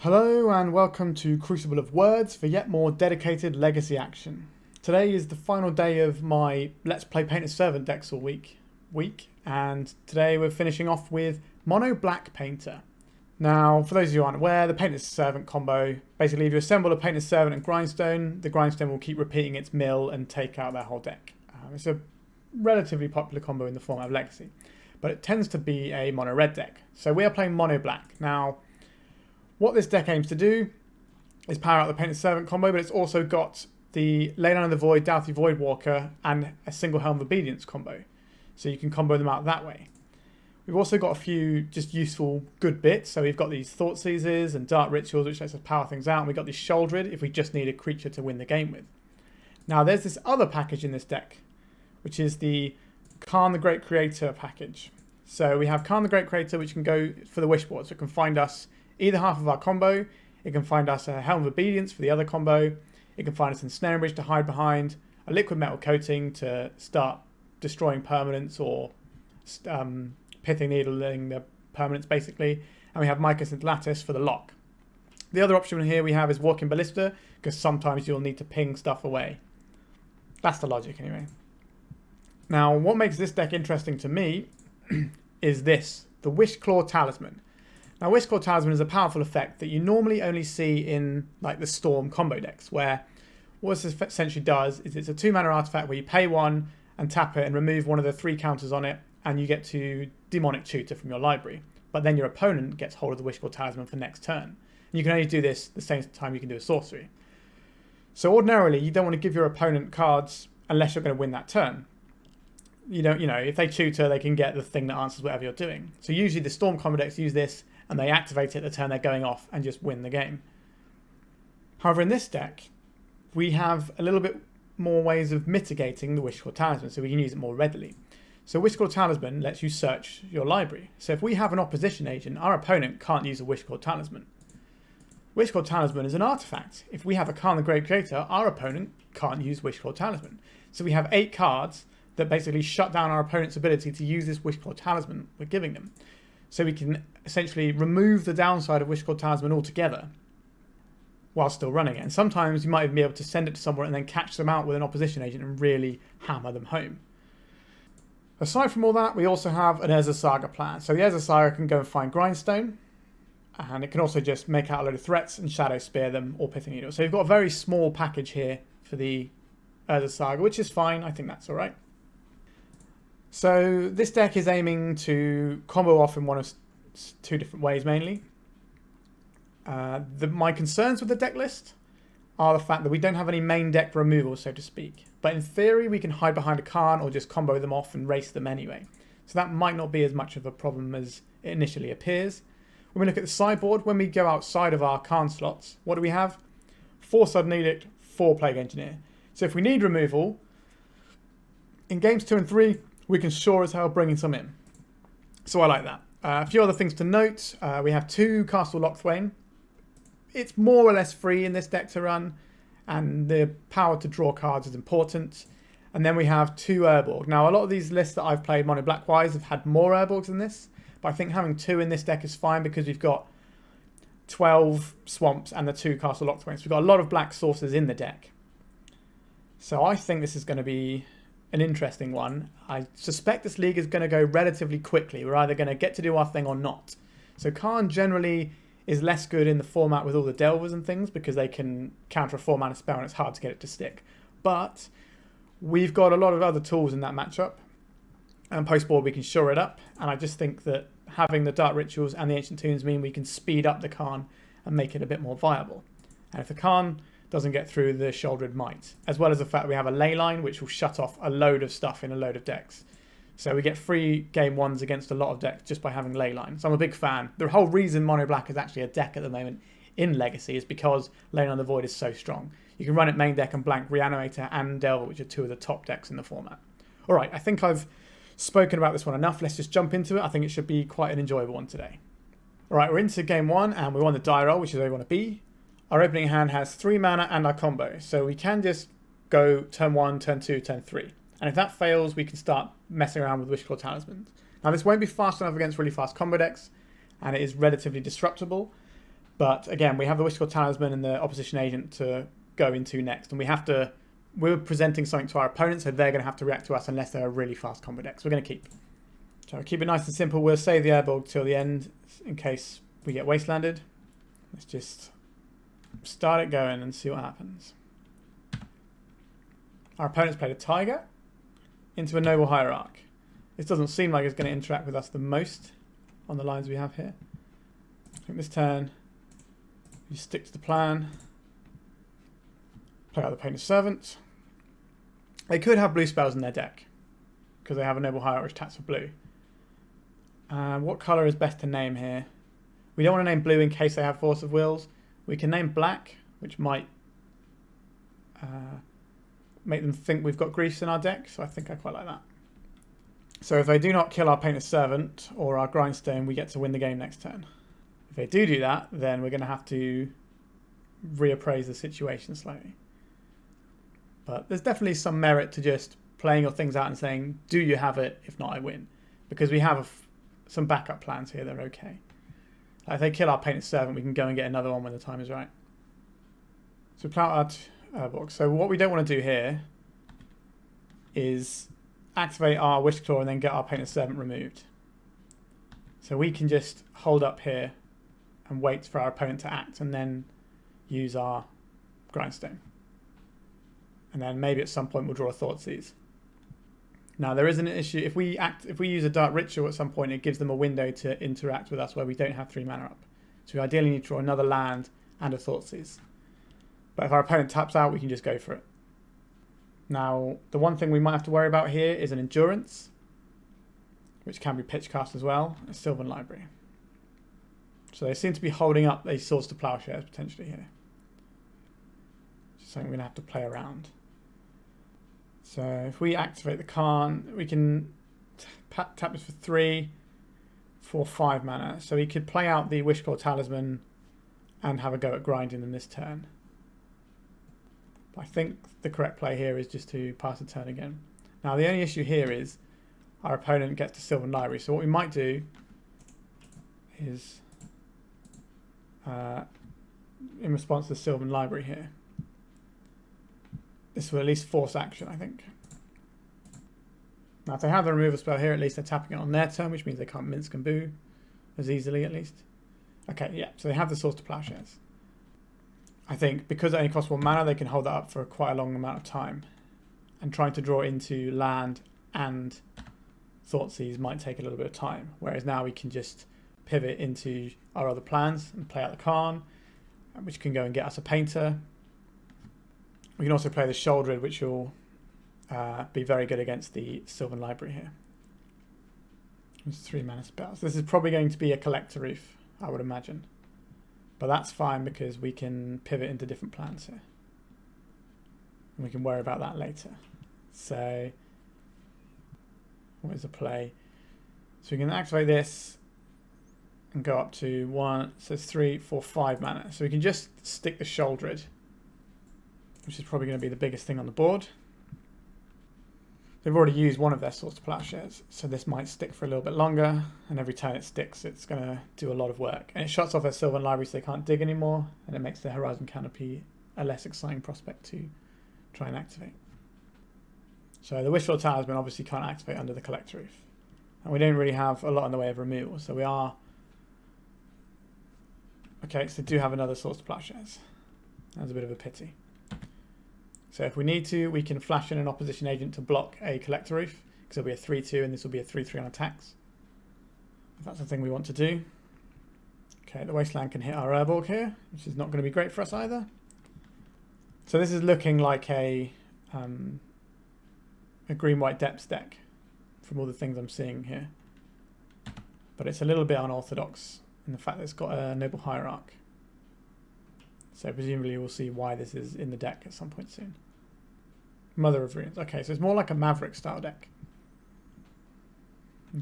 Hello and welcome to Crucible of Words for yet more dedicated legacy action. Today is the final day of my Let's Play Painter's Servant decks all week, and today we're finishing off with Monoblack Painter. Now, for those of you who aren't aware, the Painter's Servant combo, basically if you assemble a Painter's Servant and Grindstone, the Grindstone will keep repeating its mill and take out their whole deck. It's a relatively popular combo in the format of Legacy, but it tends to be a mono-red deck. So we are playing Monoblack. Now, what this deck aims to do is power out the Painter's Servant combo, but it's also got the Leyline of the Void, Doughty Voidwalker, and a single Helm of Obedience combo. So you can combo them out that way. We've also got a few just useful good bits. So we've got these Thought Seizers and Dark Rituals, which lets us power things out. And we've got these Shouldered if we just need a creature to win the game with. Now there's this other package in this deck, which is the Karn the Great Creator package. So we have Karn the Great Creator, which can go for the Wishboard. So it can find us either half of our combo. It can find us a Helm of Obedience for the other combo. It can find us in Snare Bridge to hide behind, a Liquid Metal Coating to start destroying permanents or pithing needling the permanents basically. And we have Mycosynth Lattice for the lock. The other option here we have is Walking Ballista, because sometimes you'll need to ping stuff away. That's the logic anyway. Now what makes this deck interesting to me is this, the Wishclaw Talisman. Now, Wishclaw Talisman is a powerful effect that you normally only see in like the Storm combo decks, where what this essentially does is it's a 2-mana artifact where you pay 1 and tap it and remove one of the 3 counters on it, and you get to Demonic Tutor from your library. But then your opponent gets hold of the Wishclaw Talisman for next turn. And you can only do this the same time you can do a sorcery. So ordinarily, you don't want to give your opponent cards unless you're going to win that turn. You know, if they tutor, they can get the thing that answers whatever you're doing. So usually the Storm combo decks use this, and they activate it the turn they're going off and just win the game. However, in this deck, we have a little bit more ways of mitigating the Wishclaw Talisman, so we can use it more readily. So Wishclaw Talisman lets you search your library. So if we have an opposition agent, our opponent can't use a Wishclaw Talisman. Wishclaw Talisman is an artifact. If we have a Karn the Great Creator, our opponent can't use Wishclaw Talisman. So we have 8 cards that basically shut down our opponent's ability to use this Wishclaw Talisman we're giving them. So we can essentially remove the downside of Wishclaw Talisman altogether while still running it. And sometimes you might even be able to send it to someone and then catch them out with an opposition agent and really hammer them home. Aside from all that, we also have an Urza Saga plan. So the Urza Saga can go and find Grindstone, and it can also just make out a load of threats and Shadow Spear them or Pithing Needle. So you've got a very small package here for the Urza Saga, which is fine. I think that's all right. So this deck is aiming to combo off in one of 2 different ways mainly. My concerns with the deck list are the fact that we don't have any main deck removal, so to speak. But in theory, we can hide behind a Karn or just combo them off and race them anyway. So that might not be as much of a problem as it initially appears. When we look at the sideboard, when we go outside of our Karn slots, what do we have? 4 Sudden Edict, 4 Plague Engineer. So if we need removal, in games 2 and 3, we can sure as hell bring some in. So I like that. A few other things to note. We have 2 Castle Locthwain. It's more or less free in this deck to run, and the power to draw cards is important. And then we have 2 Urborg. Now, a lot of these lists that I've played Mono Black wise have had more Urborgs than this, but I think having 2 in this deck is fine because we've got 12 Swamps and the 2 Castle Locthwains. We've got a lot of black sources in the deck. So I think this is going to be an interesting one. I suspect this league is going to go relatively quickly. We're either going to get to do our thing or not. So Karn generally is less good in the format with all the Delvers and things because they can counter a 4-mana spell and it's hard to get it to stick. But we've got a lot of other tools in that matchup. And post-board we can shore it up. And I just think that having the Dark Rituals and the Ancient Tombs mean we can speed up the Karn and make it a bit more viable. And if the Karn doesn't get through, the Shouldered might, as well as the fact that we have a Leyline which will shut off a load of stuff in a load of decks. So we get free game 1s against a lot of decks just by having Leyline. So I'm a big fan. The whole reason Mono Black is actually a deck at the moment in Legacy is because Leyline of the Void is so strong. You can run it main deck and blank Reanimator and Delver, which are 2 of the top decks in the format. Alright, I think I've spoken about this one enough. Let's just jump into it. I think it should be quite an enjoyable one today. Alright, we're into game 1 and we're on the die roll, which is where we want to be. Our opening hand has 3 mana and our combo, so we can just go turn 1, turn 2, turn 3. And if that fails, we can start messing around with Wishclaw Talismans. Now this won't be fast enough against really fast combo decks, and it is relatively disruptible. But again, we have the Wishclaw Talisman and the Opposition Agent to go into next. And we're presenting something to our opponent, so they're going to have to react to us unless they're a really fast combo deck. So we're going to keep. So we'll keep it nice and simple. We'll save the Airborg till the end in case we get wastelanded. Let's just start it going and see what happens. Our opponent's played a Tiger into a Noble Hierarch. This doesn't seem like it's going to interact with us the most on the lines we have here. I think this turn, we stick to the plan. Play out the Painted Servant. They could have blue spells in their deck because they have a Noble Hierarch which taps for blue. What colour is best to name here? We don't want to name blue in case they have Force of Wills. We can name black, which might make them think we've got Griefs in our deck, so I think I quite like that. So if they do not kill our Painted Servant or our Grindstone, we get to win the game next turn. If they do that, then we're going to have to reappraise the situation slightly. But there's definitely some merit to just playing your things out and saying, do you have it? If not, I win. Because we have some backup plans here that are okay. Like if they kill our Painted Servant, we can go and get another one when the time is right. So we play out our box. So what we don't want to do here is activate our Wishclaw and then get our Painted Servant removed. So we can just hold up here and wait for our opponent to act and then use our Grindstone. And then maybe at some point we'll draw a Thoughtseize. Now there is an issue, if we use a Dark Ritual at some point, it gives them a window to interact with us where we don't have 3 mana up. So we ideally need to draw another land and a Thoughtseize. But if our opponent taps out, we can just go for it. Now, the one thing we might have to worry about here is an Endurance, which can be pitchcast as well, a Sylvan Library. So they seem to be holding up these Swords to Plowshares potentially here. Just something we're going to have to play around. So if we activate the Karn, we can tap this for 3, 4, 5 mana. So we could play out the Wishclaw Talisman and have a go at grinding them this turn. But I think the correct play here is just to pass the turn again. Now the only issue here is our opponent gets to Sylvan Library. So what we might do is, in response to the Sylvan Library here, this will at least force action, I think. Now if they have the removal spell here, at least they're tapping it on their turn, which means they can't Minsk and Boo as easily at least. Okay, yeah, so they have the Swords to Plowshares. I think because it only costs 1 mana, they can hold that up for quite a long amount of time. And trying to draw into land and Thoughtseize might take a little bit of time. Whereas now we can just pivot into our other plans and play out the Karn, which can go and get us a Painter. We can also play the Shouldered, which will be very good against the Sylvan Library here. There's 3 mana spells. This is probably going to be a Collector Reef, I would imagine. But that's fine because we can pivot into different plans here. And we can worry about that later. So, what is the play? So we can activate this and go up to 1, so it's 3, 4, 5 mana. So we can just stick the Shouldered, which is probably going to be the biggest thing on the board. They've already used one of their Swords to Plowshares, so this might stick for a little bit longer, and every time it sticks, it's going to do a lot of work. And it shuts off their Sylvan Library so they can't dig anymore, and it makes the Horizon Canopy a less exciting prospect to try and activate. So the Wishful Talisman obviously can't activate under the Collector Reef. And we don't really have a lot in the way of removal, so we are... Okay, so we do have another Swords to Plowshares. That's a bit of a pity. So if we need to, we can flash in an Opposition Agent to block a Collector Reef, because it'll be a 3-2 and this will be a 3-3 on attacks. If that's the thing we want to do. Okay, the Wasteland can hit our Urborg here, which is not going to be great for us either. So this is looking like a green-white depths deck from all the things I'm seeing here. But it's a little bit unorthodox in the fact that it's got a Noble Hierarch. So presumably we'll see why this is in the deck at some point soon. Mother of Runes. Okay, so it's more like a Maverick style deck.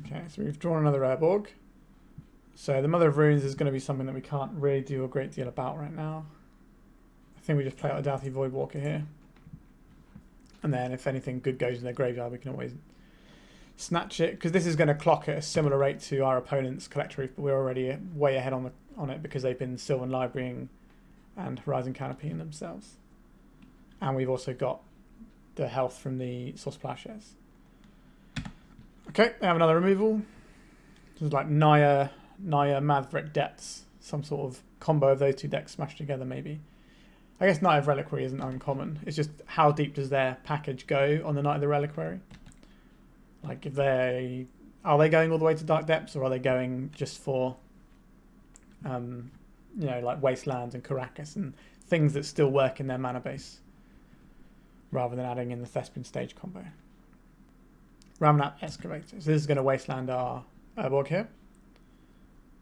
Okay, so we've drawn another Urborg. So the Mother of Runes is going to be something that we can't really do a great deal about right now. I think we just play out a Doughty Voidwalker here. And then if anything good goes in their graveyard, we can always snatch it. Because this is going to clock at a similar rate to our opponent's Collector Reef, but we're already way ahead on on it because they've been Sylvan Librarying and Horizon Canopying themselves. And we've also got the health from the Source Plowshares. Okay, they have another removal. This is like Naya Maverick Depths. Some sort of combo of those two decks smashed together, maybe. I guess Knight of Reliquary isn't uncommon. It's just how deep does their package go on the Knight of the Reliquary? Like, if are they going all the way to Dark Depths, or are they going just for, like Wastelands and Karakas and things that still work in their mana base, rather than adding in the Thespian Stage combo? Ramnap Excavator. So this is going to Wasteland our Urborg here.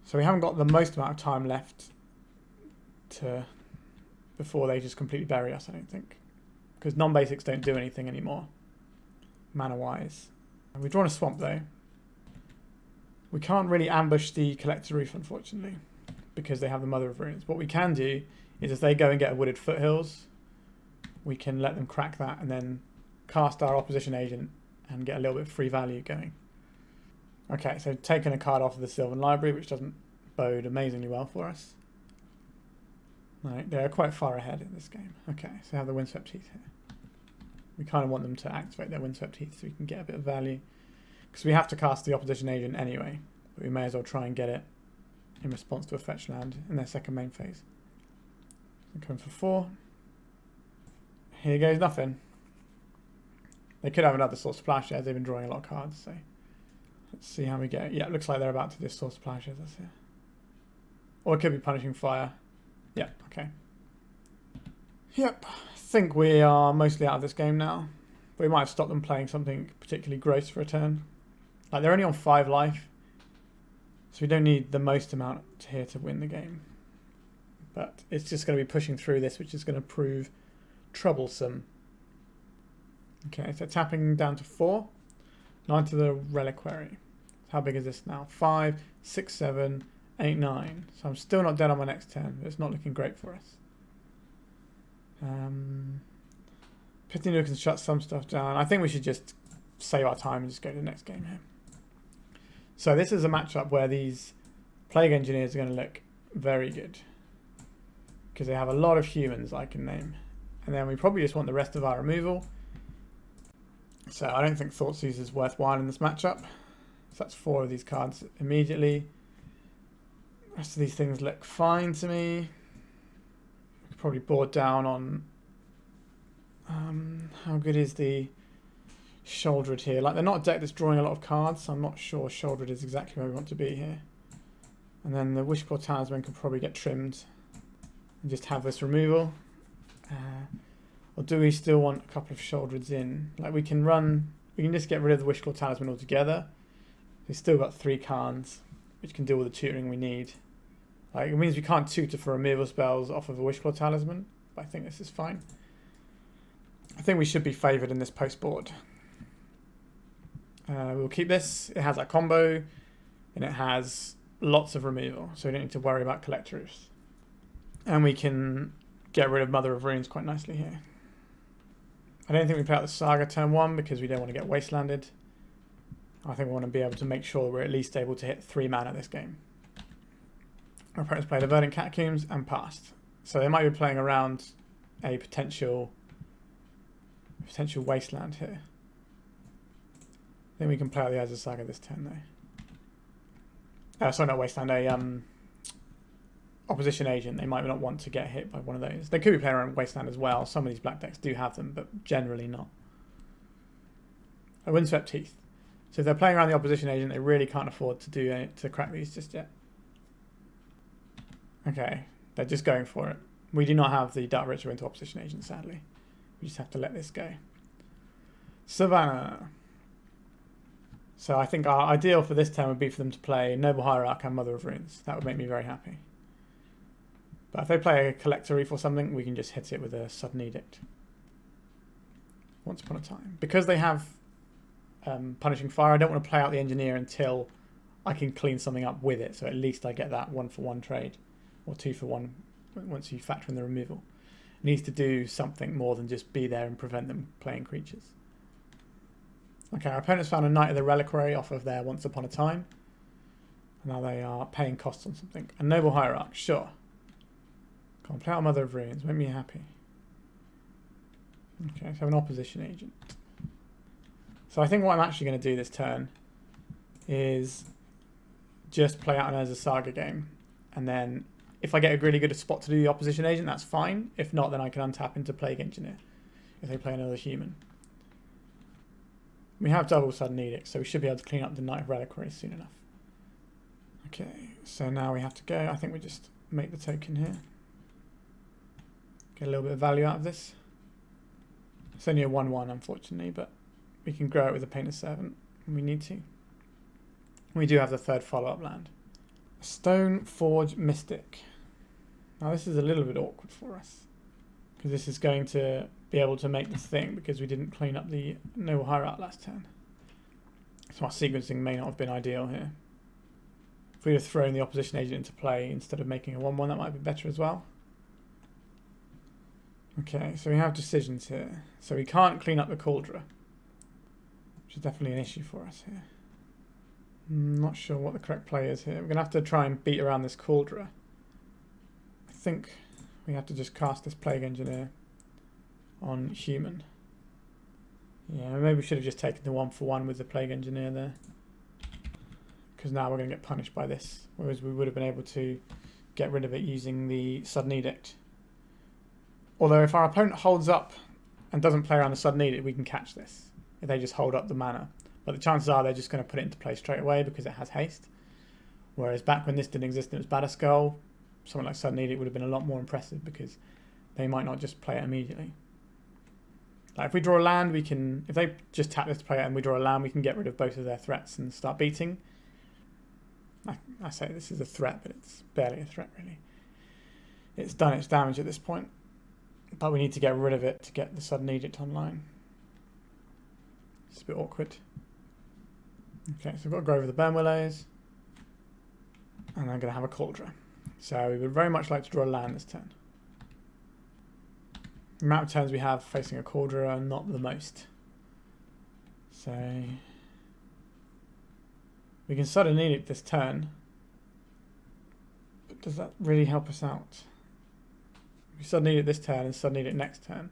So we haven't got the most amount of time left before they just completely bury us, I don't think. Because non-basics don't do anything anymore, mana-wise. We've drawn a swamp, though. We can't really ambush the Collector Reef, unfortunately, because they have the Mother of Runes. What we can do is if they go and get a Wooded Foothills, we can let them crack that and then cast our Opposition Agent and get a little bit of free value going. Okay, so taking a card off of the Sylvan Library, which doesn't bode amazingly well for us. Right, they're quite far ahead in this game. Okay, so we have the Windswept Heath here. We kind of want them to activate their Windswept Heath so we can get a bit of value. Because we have to cast the Opposition Agent anyway, but we may as well try and get it in response to a fetch land in their second main phase. So coming for 4. Here goes nothing. They could have another Source Plowshares. They've been drawing a lot of cards, so let's see how we go. Yeah, it looks like they're about to do Source Plowshares. That's it. Or it could be Punishing Fire. Yeah, okay. Yep, I think we are mostly out of this game now. But we might have stopped them playing something particularly gross for a turn. Like, they're only on 5 life, so we don't need the most amount here to win the game. But it's just going to be pushing through this, which is going to prove troublesome. Okay, so tapping down to 4. 9 to the Reliquary. How big is this now? 5, 6, 7, 8, 9. So I'm still not dead on my next turn. It's not looking great for us. Pitinu can shut some stuff down. I think we should just save our time and just go to the next game here. So this is a matchup where these Plague Engineers are going to look very good, because they have a lot of humans I can name. And then we probably just want the rest of our removal. So I don't think Thoughtseize is worthwhile in this matchup. So that's 4 of these cards immediately. The rest of these things look fine to me. We could probably board down on how good is the Shouldered here. Like, they're not a deck that's drawing a lot of cards, so I'm not sure Shouldered is exactly where we want to be here. And then the Wishclaw Talisman can probably get trimmed and just have this removal. Or do we still want a couple of Shouldereds in? Like, we can just get rid of the Wishclaw Talisman altogether. We've still got 3 Karns, which can do all the tutoring we need. Like, it means we can't tutor for removal spells off of a Wishclaw Talisman, but I think this is fine. I think we should be favoured in this post board. We'll keep this. It has that combo, and it has lots of removal, so we don't need to worry about Collectors. And we can get rid of Mother of Runes quite nicely here. I don't think we play out the Saga turn 1 because we don't want to get wastelanded. I think we want to be able to make sure we're at least able to hit 3 mana this game. Our opponents play the Verdant Catacombs and passed. So they might be playing around a potential wasteland here. Then we can play out the Eyes of Saga this turn though. Sorry, not wasteland, Opposition Agent. They might not want to get hit by one of those. They could be playing around wasteland as well. Some of these black decks do have them, but generally not. A Windswept Heath. So if they're playing around the Opposition Agent, they really can't afford to crack these just yet. Okay, they're just going for it. We do not have the Dark Ritual into Opposition Agent, sadly. We just have to let this go. Savannah. So I think our ideal for this turn would be for them to play Noble Hierarch and Mother of Runes. That would make me very happy. But if they play a Collector Reef or something, we can just hit it with a Sudden Edict. Once upon a time. Because they have Punishing Fire, I don't want to play out the Engineer until I can clean something up with it. So at least I get that 1-for-1 trade. Or 2-for-1 once you factor in the removal. It needs to do something more than just be there and prevent them playing creatures. Okay, our opponents found a Knight of the Reliquary off of their Once Upon a Time. Now they are paying costs on something. A Noble Hierarch, sure. Can't play out Mother of Ruins, make me happy. Okay, so an opposition agent. So I think what I'm actually going to do this turn is just play out an Urza Saga game. And then if I get a really good spot to do the opposition agent, that's fine. If not, then I can untap into Plague Engineer if they play another human. We have double Sudden Edict, so we should be able to clean up the Knight of Reliquary soon enough. Okay, so now we have to go. I think we just make the token here. Get a little bit of value out of this. It's only a 1-1, unfortunately, but we can grow it with a Painter's Servant when we need to. We do have the third follow-up land. Stoneforge Mystic. Now this is a little bit awkward for us, because this is going to be able to make this thing, because we didn't clean up the Noble Hierarch last turn. So our sequencing may not have been ideal here. If we'd have thrown the opposition agent into play instead of making a 1-1, that might be better as well. Okay, so we have decisions here. So we can't clean up the Cauldron, which is definitely an issue for us here. I'm not sure what the correct play is here. We're going to have to try and beat around this Cauldron. I think we have to just cast this Plague Engineer on human. Yeah, maybe we should have just taken the 1-for-1 with the Plague Engineer there, because now we're going to get punished by this, whereas we would have been able to get rid of it using the Sudden Edict. Although if our opponent holds up and doesn't play around the Sudden Edict, we can catch this if they just hold up the mana. But the chances are they're just going to put it into play straight away because it has haste. Whereas back when this didn't exist and it was Batterskull, something like Sudden Edict would have been a lot more impressive because they might not just play it immediately. Like if we draw a land, we can, if they just tap this to play it and we draw a land, we can get rid of both of their threats and start beating. I say this is a threat, but it's barely a threat really. It's done its damage at this point, but we need to get rid of it to get the Sudden Edict online. It's a bit awkward. Okay, so we've got to go over the Burn Willows, and I'm going to have a Cauldron. So we would very much like to draw a land this turn. The amount of turns we have facing a Cauldron are not the most. So we can Sudden Edict this turn, but does that really help us out? We Sudden Edict this turn and Sudden Edict next turn.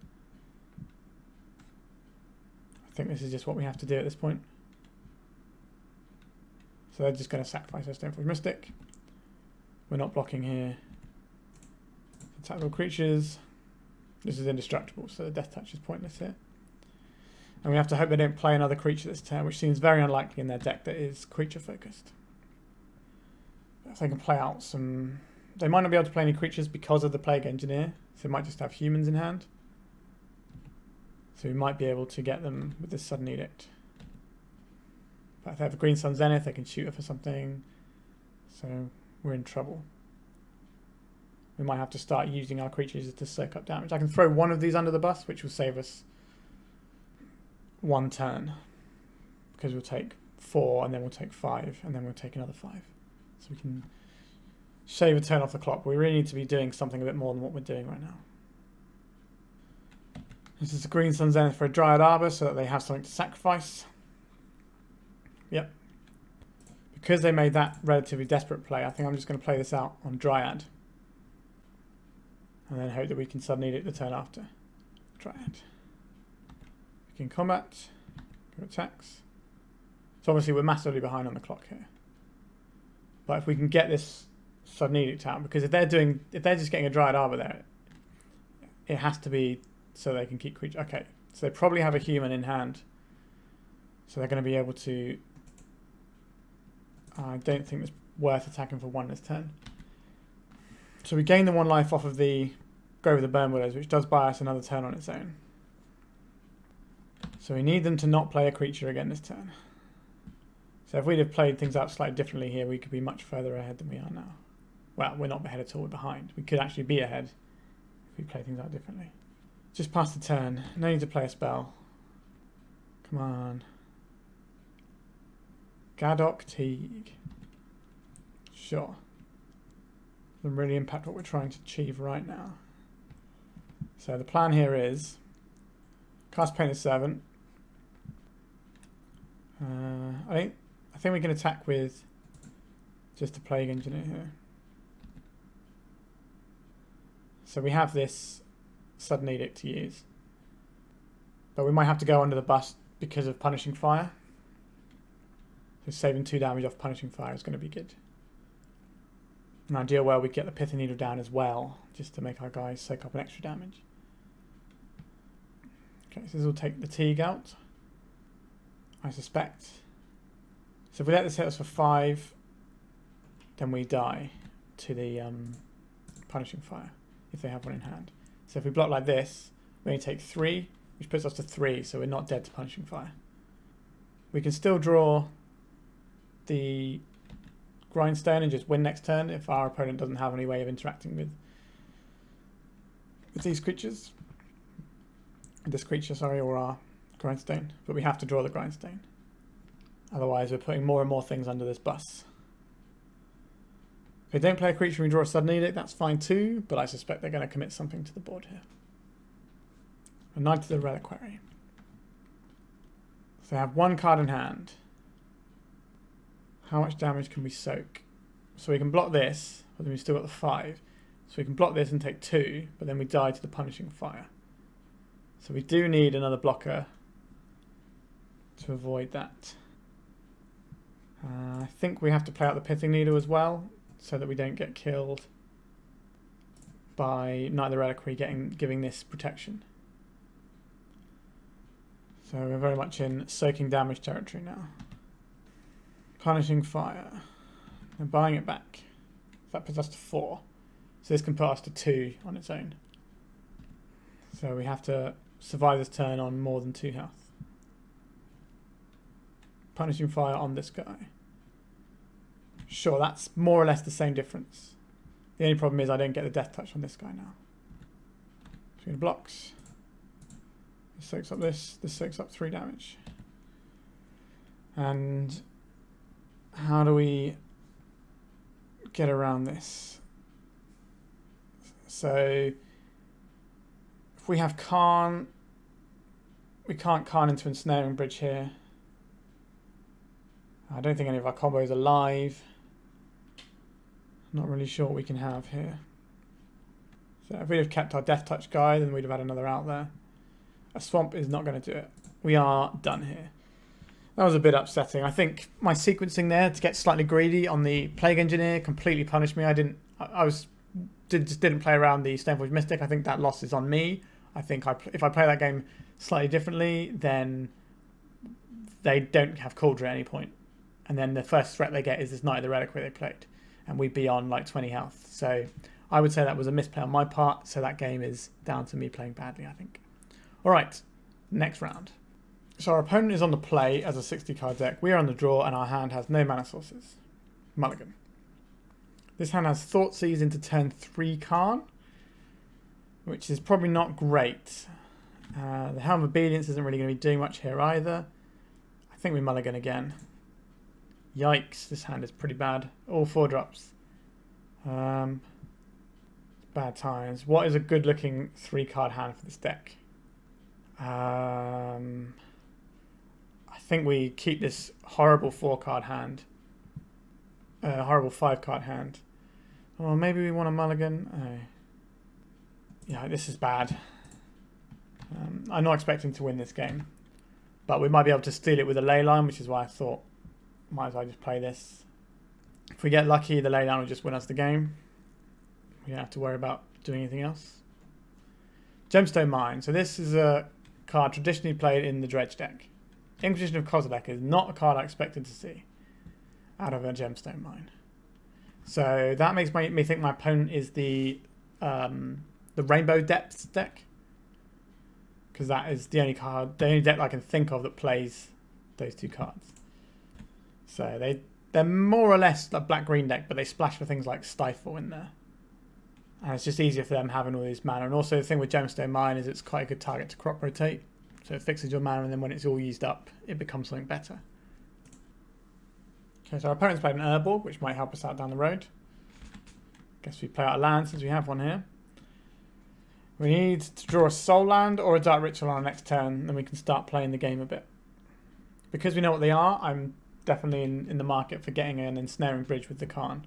I think this is just what we have to do at this point. So they're just going to sacrifice their Stoneforge Mystic. We're not blocking here. Attackable creatures. This is indestructible, so the Death Touch is pointless here. And we have to hope they don't play another creature this turn, which seems very unlikely in their deck that is creature focused. If they can play out some... They might not be able to play any creatures because of the Plague Engineer, so they might just have humans in hand. So we might be able to get them with this Sudden Edict. But if they have a Green Sun Zenith, they can shoot her for something. So we're in trouble. We might have to start using our creatures to soak up damage. I can throw one of these under the bus, which will save us one turn. Because we'll take 4, and then we'll take 5, and then we'll take another 5. So we can shave a turn off the clock. We really need to be doing something a bit more than what we're doing right now. This is a Green Sun Zenith for a Dryad Arbor, so that they have something to sacrifice. Yep. Because they made that relatively desperate play, I think I'm just going to play this out on Dryad. And then hope that we can Sudden Edict the turn after. Dryad. Begin combat. Go attacks. So obviously we're massively behind on the clock here. But if we can get this Sudden Edict out, because if they're just getting a Dryad Arbor there, it has to be so they can keep creatures. Okay, so they probably have a human in hand. So they're going to be able to... I don't think it's worth attacking for 1 this turn. So we gain the 1 life off of the Grove of the Burn Willows, which does buy us another turn on its own. So we need them to not play a creature again this turn. So if we'd have played things out slightly differently here, we could be much further ahead than we are now. Well, we're not ahead at all, we're behind. We could actually be ahead if we play things out differently. Just pass the turn. No need to play a spell. Come on. Gadok Teague. Sure. Doesn't really impact what we're trying to achieve right now. So the plan here is cast Painter's Servant. I think we can attack with just a Plague Engineer here. So we have this Sudden Edict to use. But we might have to go under the bus because of Punishing Fire. So saving 2 damage off Punishing Fire is going to be good. An idea where we get the Pithing Needle down as well, just to make our guys soak up an extra damage. Okay, so this will take the Teague out, I suspect. So if we let this hit us for 5, then we die to the Punishing Fire, if they have one in hand. So if we block like this, we only take 3, which puts us to 3, so we're not dead to Punishing Fire. We can still draw the Grindstone and just win next turn if our opponent doesn't have any way of interacting with these creatures. This creature, sorry, or our Grindstone. But we have to draw the Grindstone. Otherwise we're putting more and more things under this bus. If they don't play a creature and we draw a Sudden Edict, that's fine too, but I suspect they're going to commit something to the board here. A Knight to the Reliquary. So they have 1 card in hand. How much damage can we soak? So we can block this, but then we've still got the 5. So we can block this and take 2, but then we die to the Punishing Fire. So we do need another blocker to avoid that. I think we have to play out the Pithing Needle as well, so that we don't get killed by Knight of the Reliquary giving this protection. So we're very much in soaking damage territory now. Punishing Fire. And buying it back. That puts us to 4. So this can put us to 2 on its own. So we have to survive this turn on more than 2 health. Punishing Fire on this guy. Sure, that's more or less the same difference. The only problem is I don't get the Death Touch on this guy now. So it blocks. This soaks up this soaks up 3 damage. And how do we get around this? So if we have Karn, we can't Karn into Ensnaring Bridge here. I don't think any of our combos are live. Not really sure what we can have here. So if we'd have kept our Death Touch guy, then we'd have had another out there. A Swamp is not going to do it. We are done here. That was a bit upsetting. I think my sequencing there to get slightly greedy on the Plague Engineer completely punished me. Just didn't play around the Stoneforge Mystic. I think that loss is on me. I think if I play that game slightly differently, then they don't have Cauldron at any point. And then the first threat they get is this Knight of the Reliquary they played. And we'd be on like 20 health. So I would say that was a misplay on my part. So that game is down to me playing badly, I think. All right, next round. So our opponent is on the play as a 60 card deck. We are on the draw and our hand has no mana sources. Mulligan. This hand has Thoughtseize into turn 3 Karn, which is probably not great. The Helm of Obedience isn't really going to be doing much here either. I think we mulligan again. Yikes, this hand is pretty bad. All 4 drops. Bad times. What is a good looking 3 card hand for this deck? I think we keep this horrible 4 card hand. Horrible 5 card hand. Or maybe we want a mulligan. Oh. Yeah, this is bad. I'm not expecting to win this game. But we might be able to steal it with a ley line, which is why I thought might as well just play this. If we get lucky, the ley line will just win us the game. We don't have to worry about doing anything else. Gemstone Mine. So this is a card traditionally played in the Dredge deck. Inquisition of Kozilek is not a card I expected to see out of a Gemstone Mine. So that makes me think my opponent is the Rainbow Depths deck. Because that is the only deck I can think of that plays those 2 cards. So they're more or less a black-green deck, but they splash for things like Stifle in there. And it's just easier for them having all these mana. And also the thing with Gemstone Mine is it's quite a good target to crop rotate. So it fixes your mana, and then when it's all used up, it becomes something better. Okay, so our opponent's played an Urborg, which might help us out down the road. Guess we play out a land since we have one here. We need to draw a Soul Land or a Dark Ritual on our next turn, then we can start playing the game a bit. Because we know what they are, I'm definitely in the market for getting an ensnaring bridge with the Karn,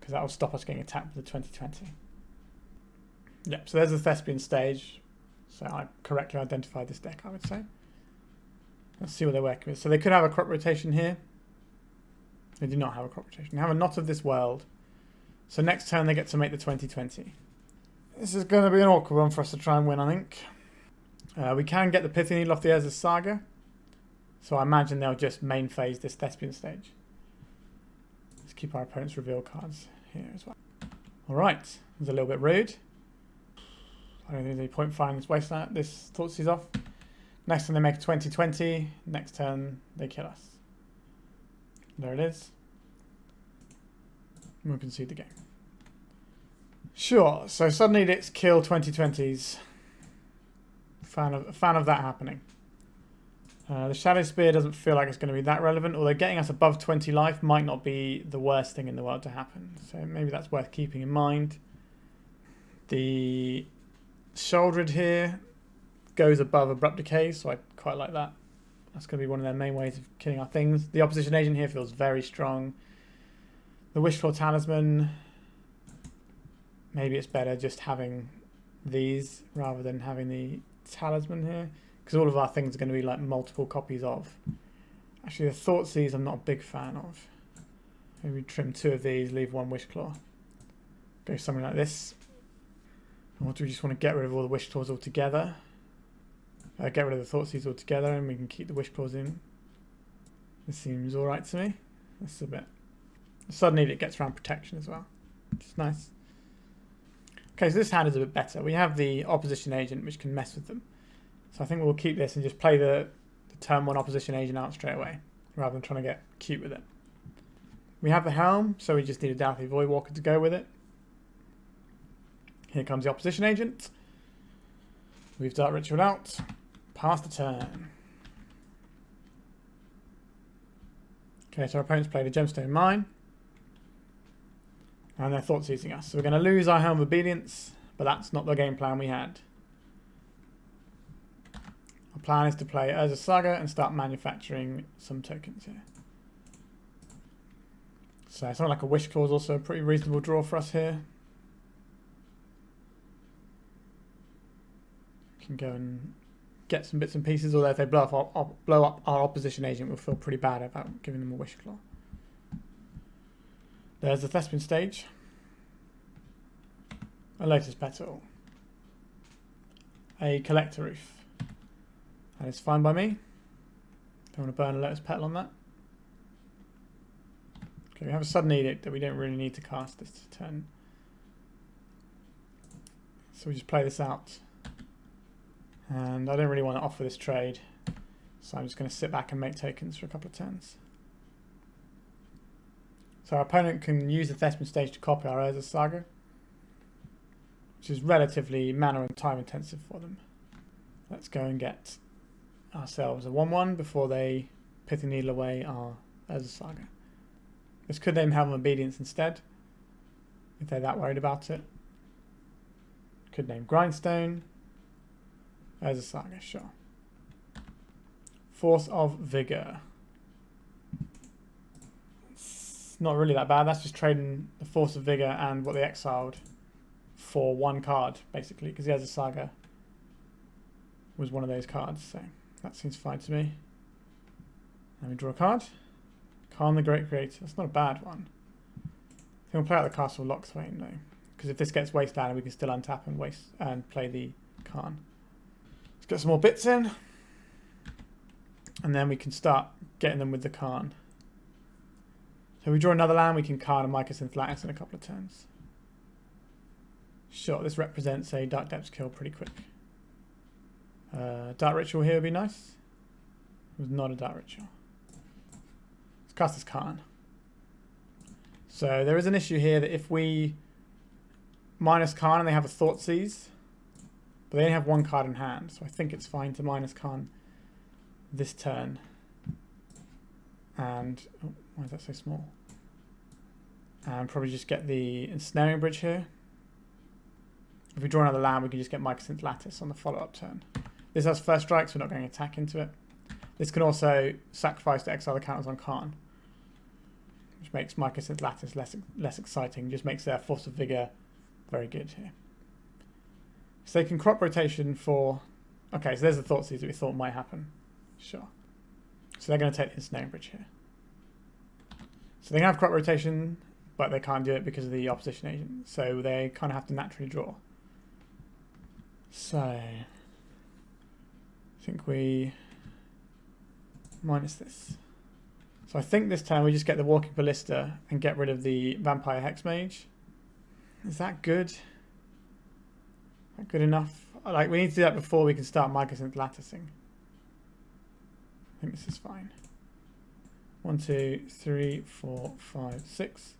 because that will stop us getting attacked with the 2020. Yep, so there's the Thespian stage. So I correctly identified this deck, I would say. Let's see what they're working with. So they could have a crop rotation here. They do not have a crop rotation. They have a Knot of this World. So next turn they get to make the 2020. This is going to be an awkward one for us to try and win, I think. We can get the Pithy Needle off the Urza's Saga. So I imagine they'll just main phase this Thespian stage. Let's keep our opponent's reveal cards here as well. Alright, it was a little bit rude. I don't think there's any point firing this Thoughtseize off. Next turn they make a 2020. Next turn they kill us. There it is. We'll concede the game. Sure, so suddenly it's kill 2020s. Fan of that happening. The Shadow Spear doesn't feel like it's going to be that relevant, although getting us above 20 life might not be the worst thing in the world to happen. So maybe that's worth keeping in mind. The Shouldered here goes above Abrupt Decay, so I quite like that. That's going to be one of their main ways of killing our things. The Opposition Agent here feels very strong. The Wishclaw Talisman, maybe it's better just having these rather than having the Talisman here, because all of our things are going to be like multiple copies of. Actually, the Thoughtseize I'm not a big fan of. Maybe trim 2 of these, leave 1 Wishclaw. Go something like this. Or do we just want to get rid of all the Wishclaws altogether? Get rid of the Thoughtseize altogether and we can keep the Wishclaws in. This seems alright to me. This is a bit... Suddenly it gets around protection as well, which is nice. Okay, so this hand is a bit better. We have the Opposition Agent, which can mess with them. So I think we'll keep this and just play the turn 1 Opposition Agent out straight away, rather than trying to get cute with it. We have the Helm, so we just need a Dauthi Voidwalker to go with it. Here comes the Opposition Agent. We've Dark Ritual out. Pass the turn. Okay, so our opponent's played a Gemstone Mine. And they're Thoughtseizing us. So we're going to lose our Helm of Obedience, but that's not the game plan we had. Our plan is to play Urza's Saga and start manufacturing some tokens here. So something like a Wishclaw is also a pretty reasonable draw for us here. Can go and get some bits and pieces, although if they blow up our Opposition Agent, we'll feel pretty bad about giving them a Wishclaw. There's the Thespian stage. A Lotus Petal. A Collector Roof. That is fine by me. Don't want to burn a Lotus Petal on that. Okay, we have a Sudden Edict that we don't really need to cast this turn. So we just play this out. And I don't really want to offer this trade, so I'm just going to sit back and make tokens for a couple of turns. So our opponent can use the Thespian stage to copy our Urza's Saga, which is relatively mana and time intensive for them. Let's go and get ourselves a 1-1 before they Pithy Needle away our Urza's Saga. This could name Helm of Obedience instead, if they're that worried about it. Could name Grindstone. Urza's Saga, sure. Force of Vigor. It's not really that bad. That's just trading the Force of Vigor and what they exiled for 1 card, basically, because the Urza's Saga was one of those cards, so that seems fine to me. Let me draw a card. Karn the Great Creator. That's not a bad one. I think we'll play out the Castle Lockswain, though, because if this gets wasteland, we can still untap and play the Karn. Let's get some more bits in, and then we can start getting them with the Karn. So if we draw another land, we can Karn and Mycosynth Lattice in a couple of turns. Sure, this represents a Dark Depths kill pretty quick. Dark Ritual here would be nice. It was not a Dark Ritual. Let's cast this Karn. So there is an issue here that if we minus Karn and they have a Thoughtseize, but they only have 1 card in hand, so I think it's fine to minus Karn this turn. And oh, why is that so small? And probably just get the Ensnaring Bridge here. If we draw another land, we can just get Mycosynth Lattice on the follow-up turn. This has first strike, so we're not going to attack into it. This can also sacrifice to exile the counters on Karn, which makes Mycosynth Lattice less exciting, just makes their Force of Vigor very good here. So they can crop rotation for... Okay, so there's the Thoughtseize that we thought might happen. Sure. So they're going to take the Ensnaring Bridge here. So they can have crop rotation, but they can't do it because of the opposition agent. So they kind of have to naturally draw. So I think we minus this. So I think this time we just get the Walking Ballista and get rid of the Vampire Hexmage. Is that good? Is that good enough? Like, we need to do that before we can start Mycosynth Latticing. I think this is fine. 1, 2, 3, 4, 5, 6.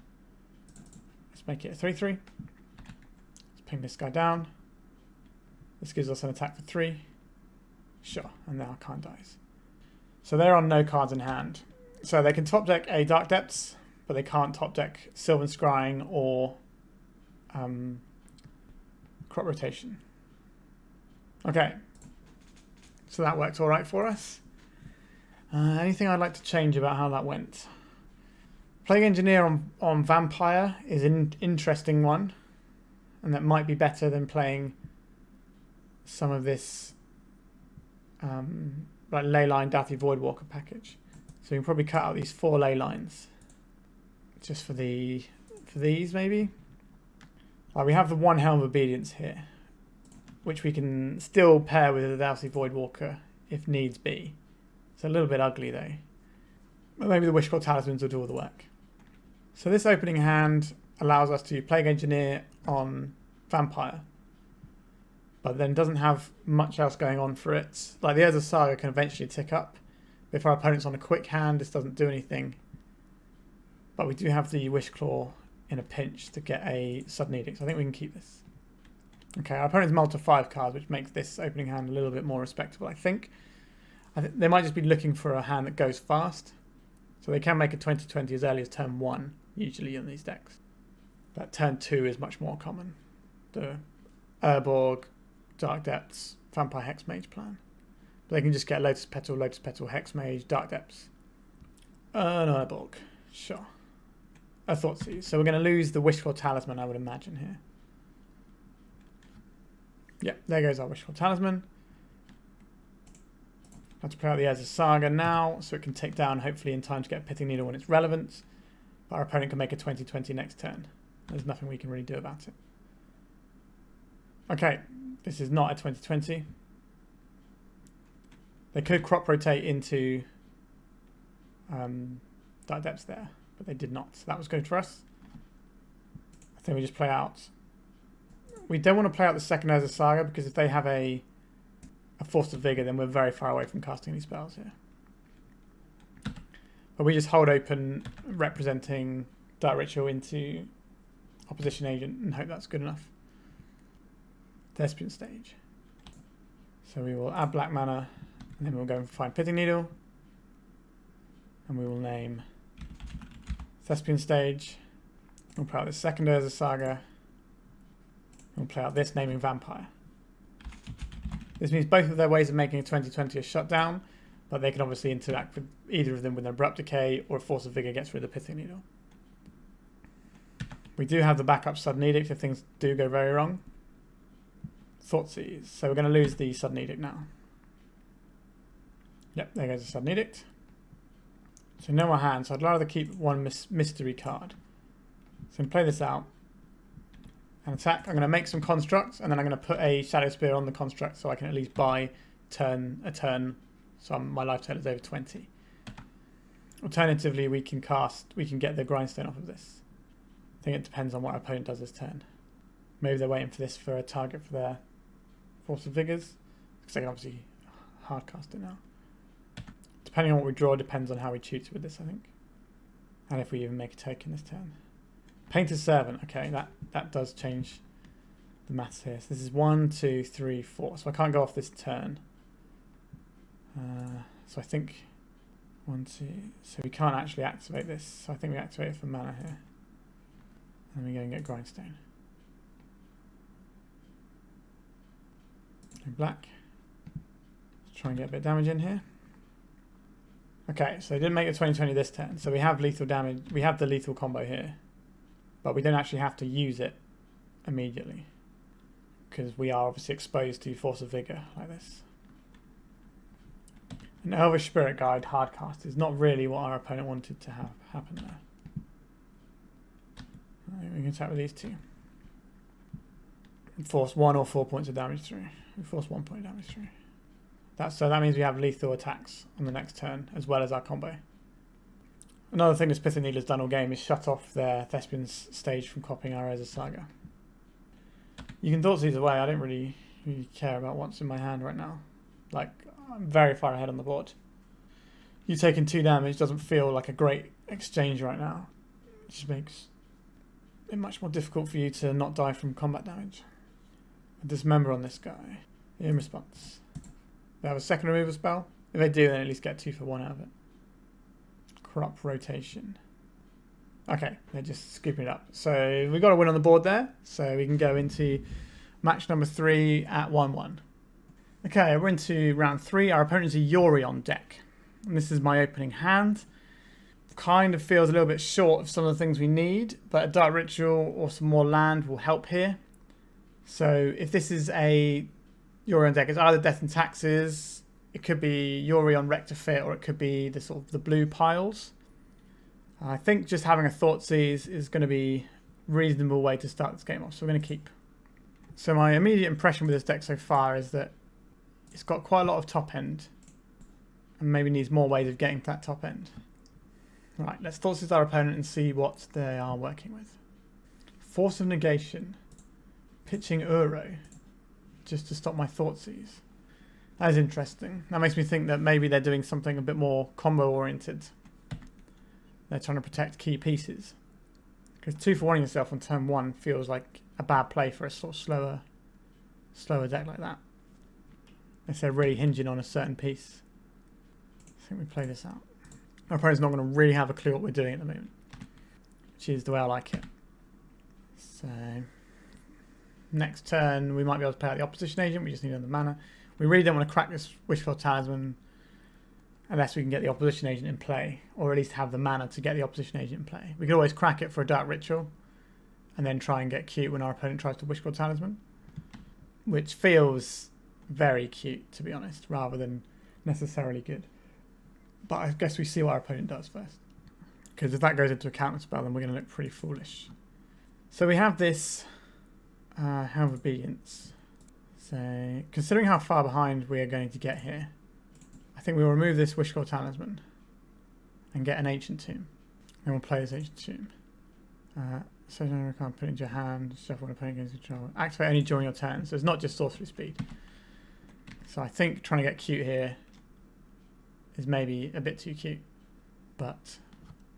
Let's make it a 3/3. Let's ping this guy down. This gives us an attack for 3. Sure, and now Karn dies. So they're on no cards in hand. So they can top deck a Dark Depths, but they can't top deck Sylvan Scrying or Crop Rotation. Okay, so that works all right for us. Anything I'd like to change about how that went? Plague Engineer on Vampire is an interesting one, and that might be better than playing some of this like Leyline Dathi Voidwalker package. So you can probably cut out these 4 ley lines just for these maybe. We have the 1 Helm of Obedience here, which we can still pair with the Dathi Voidwalker if needs be. It's a little bit ugly though. But maybe the Wishclaw Talismans will do all the work. So this opening hand allows us to Plague Engineer on Vampire, but then doesn't have much else going on for it. Like the Urza Saga can eventually tick up. If our opponent's on a quick hand, this doesn't do anything. But we do have the Wishclaw in a pinch to get a Sudden Edict, so I think we can keep this. Okay, our opponent's mulled to 5 cards, which makes this opening hand a little bit more respectable, I think. They might just be looking for a hand that goes fast. So they can make a 20/20 as early as turn 1, usually in these decks. But turn 2 is much more common. The Urborg, Dark Depths, Vampire Hexmage plan. But they can just get Lotus Petal, Hexmage, Dark Depths. An Urborg, sure. A Thoughtseize. So we're going to lose the Wishclaw Talisman, I would imagine, here. Yeah, there goes our Wishclaw Talisman. Have to play out the Urza Saga now, so it can take down, hopefully in time to get a Pithing Needle when it's relevant. But our opponent can make a 20/20 next turn. There's nothing we can really do about it. Okay, this is not a 20/20. They could crop rotate into Dark Depths there, but they did not. So that was good for us. I think we just play out. We don't want to play out the second Urza Saga because if they have a Force of Vigor, then we're very far away from casting these spells here. But we just hold open, representing Dark Ritual into Opposition Agent, and hope that's good enough. Thespian Stage. So we will add black mana, and then we'll go and find Pithing Needle, and we will name Thespian Stage. We'll play out the second Urza Saga. We'll play out this, naming Vampire. This means both of their ways of making a 20/20 are shut down, but they can obviously interact with either of them with an Abrupt Decay or a Force of Vigor gets rid of the Pithing Needle. We do have the backup Sudden Edict if things do go very wrong. Thoughtseize. So we're going to lose the Sudden Edict now. Yep, there goes the Sudden Edict. So no more hands, so I'd rather keep 1 mystery card. So I'm going to play this out. And attack. I'm going to make some constructs, and then I'm going to put a Shadow Spear on the construct so I can at least buy a turn, so my life total is over 20. Alternatively, we can get the Grindstone off of this. I think it depends on what our opponent does this turn. Maybe they're waiting for this for a target for their Force of Vigors, because they can obviously hardcast it now. Depending on what we draw, depends on how we choose with this, I think. And if we even make a token this turn. Painter's Servant, okay, that does change the maths here. So this is 1, 2, 3, 4. So I can't go off this turn. So I think 1, 2. So we can't actually activate this. So I think we activate it for mana here. And then we go and get Grindstone. Okay, black. Let's try and get a bit of damage in here. Okay, so they didn't make the 20/20 this turn, so we have lethal damage. We have the lethal combo here, but we don't actually have to use it immediately because we are obviously exposed to Force of Vigor like this. An Elvish Spirit Guide hardcast is not really what our opponent wanted to have happen there. Right, we can attack with these two. Force 1 or 4 points of damage through. We force 1 point of damage through. So that means we have lethal attacks on the next turn as well as our combo. Another thing this Pithing Needler's done all game is shut off their Thespian's stage from copying our Urza's Saga. You can Thoughtseize away. I don't really care about what's in my hand right now. Like, I'm very far ahead on the board. You taking 2 damage doesn't feel like a great exchange right now. It just makes it much more difficult for you to not die from combat damage. A Dismember on this guy. In response. They have a second removal spell. If they do, then at least get 2 for 1 out of it. Crop Rotation. Okay, they're just scooping it up. So we got a win on the board there. So we can go into match number 3 at 1-1. Okay, we're into round 3. Our opponent's a Yorion deck. And this is my opening hand. Kind of feels a little bit short of some of the things we need, but a Dark Ritual or some more land will help here. So if this is a Yorion deck, it's either Death and Taxes, it could be Yorion Rectifit, or it could be the sort of the blue piles. I think just having a Thoughtseize is going to be a reasonable way to start this game off, so we're going to keep. So my immediate impression with this deck so far is that it's got quite a lot of top end, and maybe needs more ways of getting to that top end. Right, let's Thoughtseize our opponent and see what they are working with. Force of Negation. Pitching Uro. Just to stop my Thoughtseize. That is interesting. That makes me think that maybe they're doing something a bit more combo oriented. They're trying to protect key pieces. Because 2 for 1 yourself on turn 1 feels like a bad play for a sort of slower deck like that. Unless they're really hinging on a certain piece. I think we play this out. Our opponent's not going to really have a clue what we're doing at the moment. Which is the way I like it. So next turn we might be able to play out the Opposition Agent. We just need another mana. We really don't want to crack this Wishclaw Talisman unless we can get the Opposition Agent in play, or at least have the mana to get the Opposition Agent in play. We could always crack it for a Dark Ritual and then try and get cute when our opponent tries to Wishclaw Talisman, which feels very cute, to be honest, rather than necessarily good. But I guess we see what our opponent does first, because if that goes into a counter spell, then we're going to look pretty foolish. So we have this Helm of Obedience. So considering how far behind we are going to get here, I think we will remove this Wishclaw Talisman and get an Ancient Tomb. And we'll play this Ancient Tomb. So you can't put it into your hand, shuffle when opponent gains control. Activate only during your turn, so it's not just sorcery speed. So I think trying to get cute here is maybe a bit too cute, but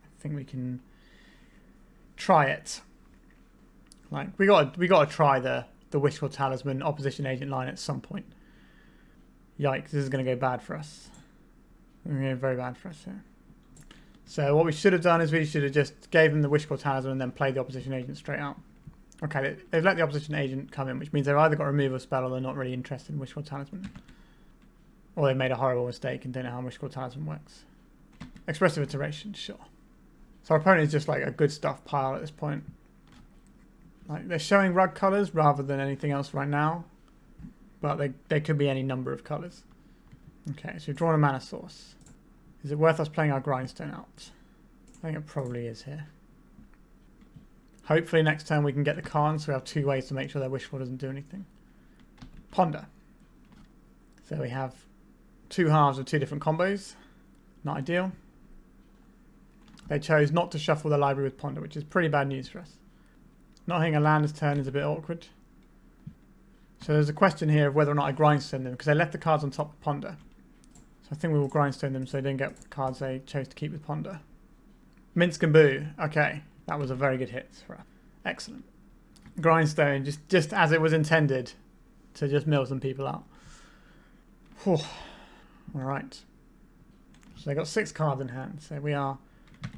I think we can try it. Like we got to try the Wishful Talisman Opposition Agent line at some point. Yikes! This is going to go bad for us. It's going to go very bad for us here. So what we should have done is we should have just gave them the Wishful Talisman and then played the Opposition Agent straight out. Okay, they've let the Opposition Agent come in, which means they've either got a removal spell or they're not really interested in Wishful Talisman. Or they made a horrible mistake and don't know how Wishful Talisman works. Expressive Iteration, sure. So our opponent is just like a good stuff pile at this point. Like they're showing rug colours rather than anything else right now. But they could be any number of colours. Okay, so we've drawn a mana source. Is it worth us playing our Grindstone out? I think it probably is here. Hopefully next turn we can get the Karn, so we have 2 ways to make sure their Wishful doesn't do anything. Ponder. So we have 2 halves of 2 different combos. Not ideal. They chose not to shuffle the library with Ponder, which is pretty bad news for us. Not hitting a land this turn is a bit awkward. So there's a question here of whether or not I Grindstone them, because they left the cards on top of Ponder. So I think we will Grindstone them so they didn't get the cards they chose to keep with Ponder. Minsk and Boo. Okay, that was a very good hit for us. Excellent. Grindstone, just as it was intended, to just mill some people out. Whew. Alright. So they got 6 cards in hand, so we are...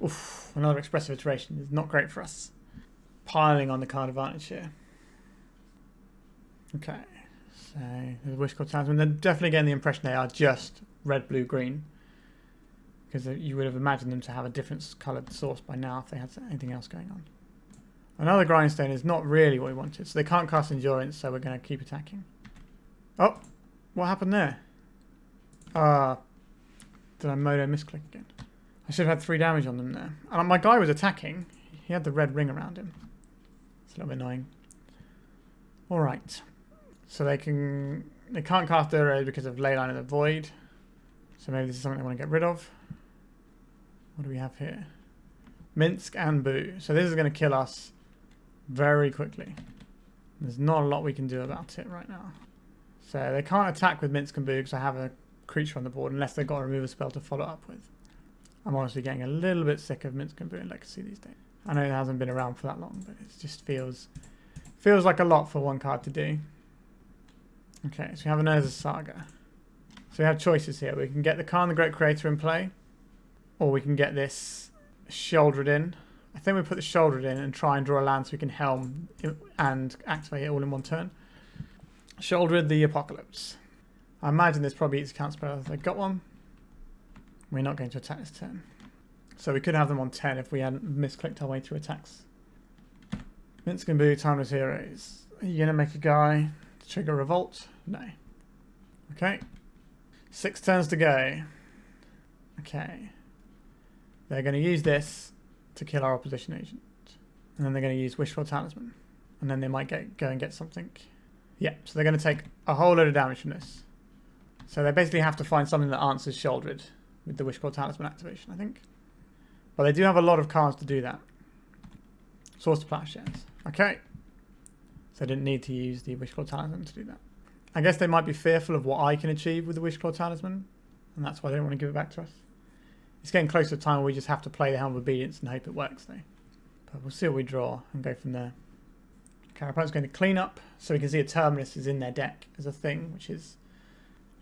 Oof, another Expressive Iteration is not great for us. Piling on the card advantage here. Okay, so there's Wishclaw Talisman. They're definitely getting the impression they are just red, blue, green. because you would have imagined them to have a different coloured source by now if they had anything else going on. Another grindstone is not really what we wanted, so they can't cast endurance, so we're going to keep attacking. Oh, what happened there? Did I moto misclick again? I should have had 3 damage on them there. And my guy was attacking. He had the red ring around him. It's a little bit annoying. Alright. So they can't cast arrows because of Leyline of the Void. So maybe this is something they want to get rid of. What do we have here? Minsk and Boo. So this is going to kill us very quickly. There's not a lot we can do about it right now. So they can't attack with Minsk and Boo because I have a creature on the board unless they've got a removal spell to follow up with. I'm honestly getting a little bit sick of Minsk and Boo in Legacy these days. I know it hasn't been around for that long, but it just feels like a lot for one card to do. Okay, so we have an Urza Saga. So we have choices here. We can get the Karn the Great Creator in play, or we can get this Shouldered in. I think we put the Shouldered in and try and draw a land so we can Helm and activate it all in one turn. Shouldered the Apocalypse. I imagine this probably eats count spell if they got one. We're not going to attack this turn. So we could have them on 10 if we hadn't misclicked our way through attacks. Minsk and Boo, Timeless Heroes. Are you going to make a guy to trigger Revolt? No. Okay. 6 turns to go. Okay. They're going to use this to kill our opposition agent. And then they're going to use Wishclaw Talisman. And then they might go and get something. Yeah, so they're going to take a whole load of damage from this. So they basically have to find something that answers Shouldered with the Wishclaw Talisman activation, I think. But they do have a lot of cards to do that. Source to Plowshares. Okay. So I didn't need to use the Wishclaw Talisman to do that. I guess they might be fearful of what I can achieve with the Wishclaw Talisman. And that's why they don't want to give it back to us. It's getting close to a time where we just have to play the Helm of Obedience and hope it works though. But we'll see what we draw and go from there. Okay, our opponent's going to clean up. So we can see a Terminus is in their deck as a thing, which is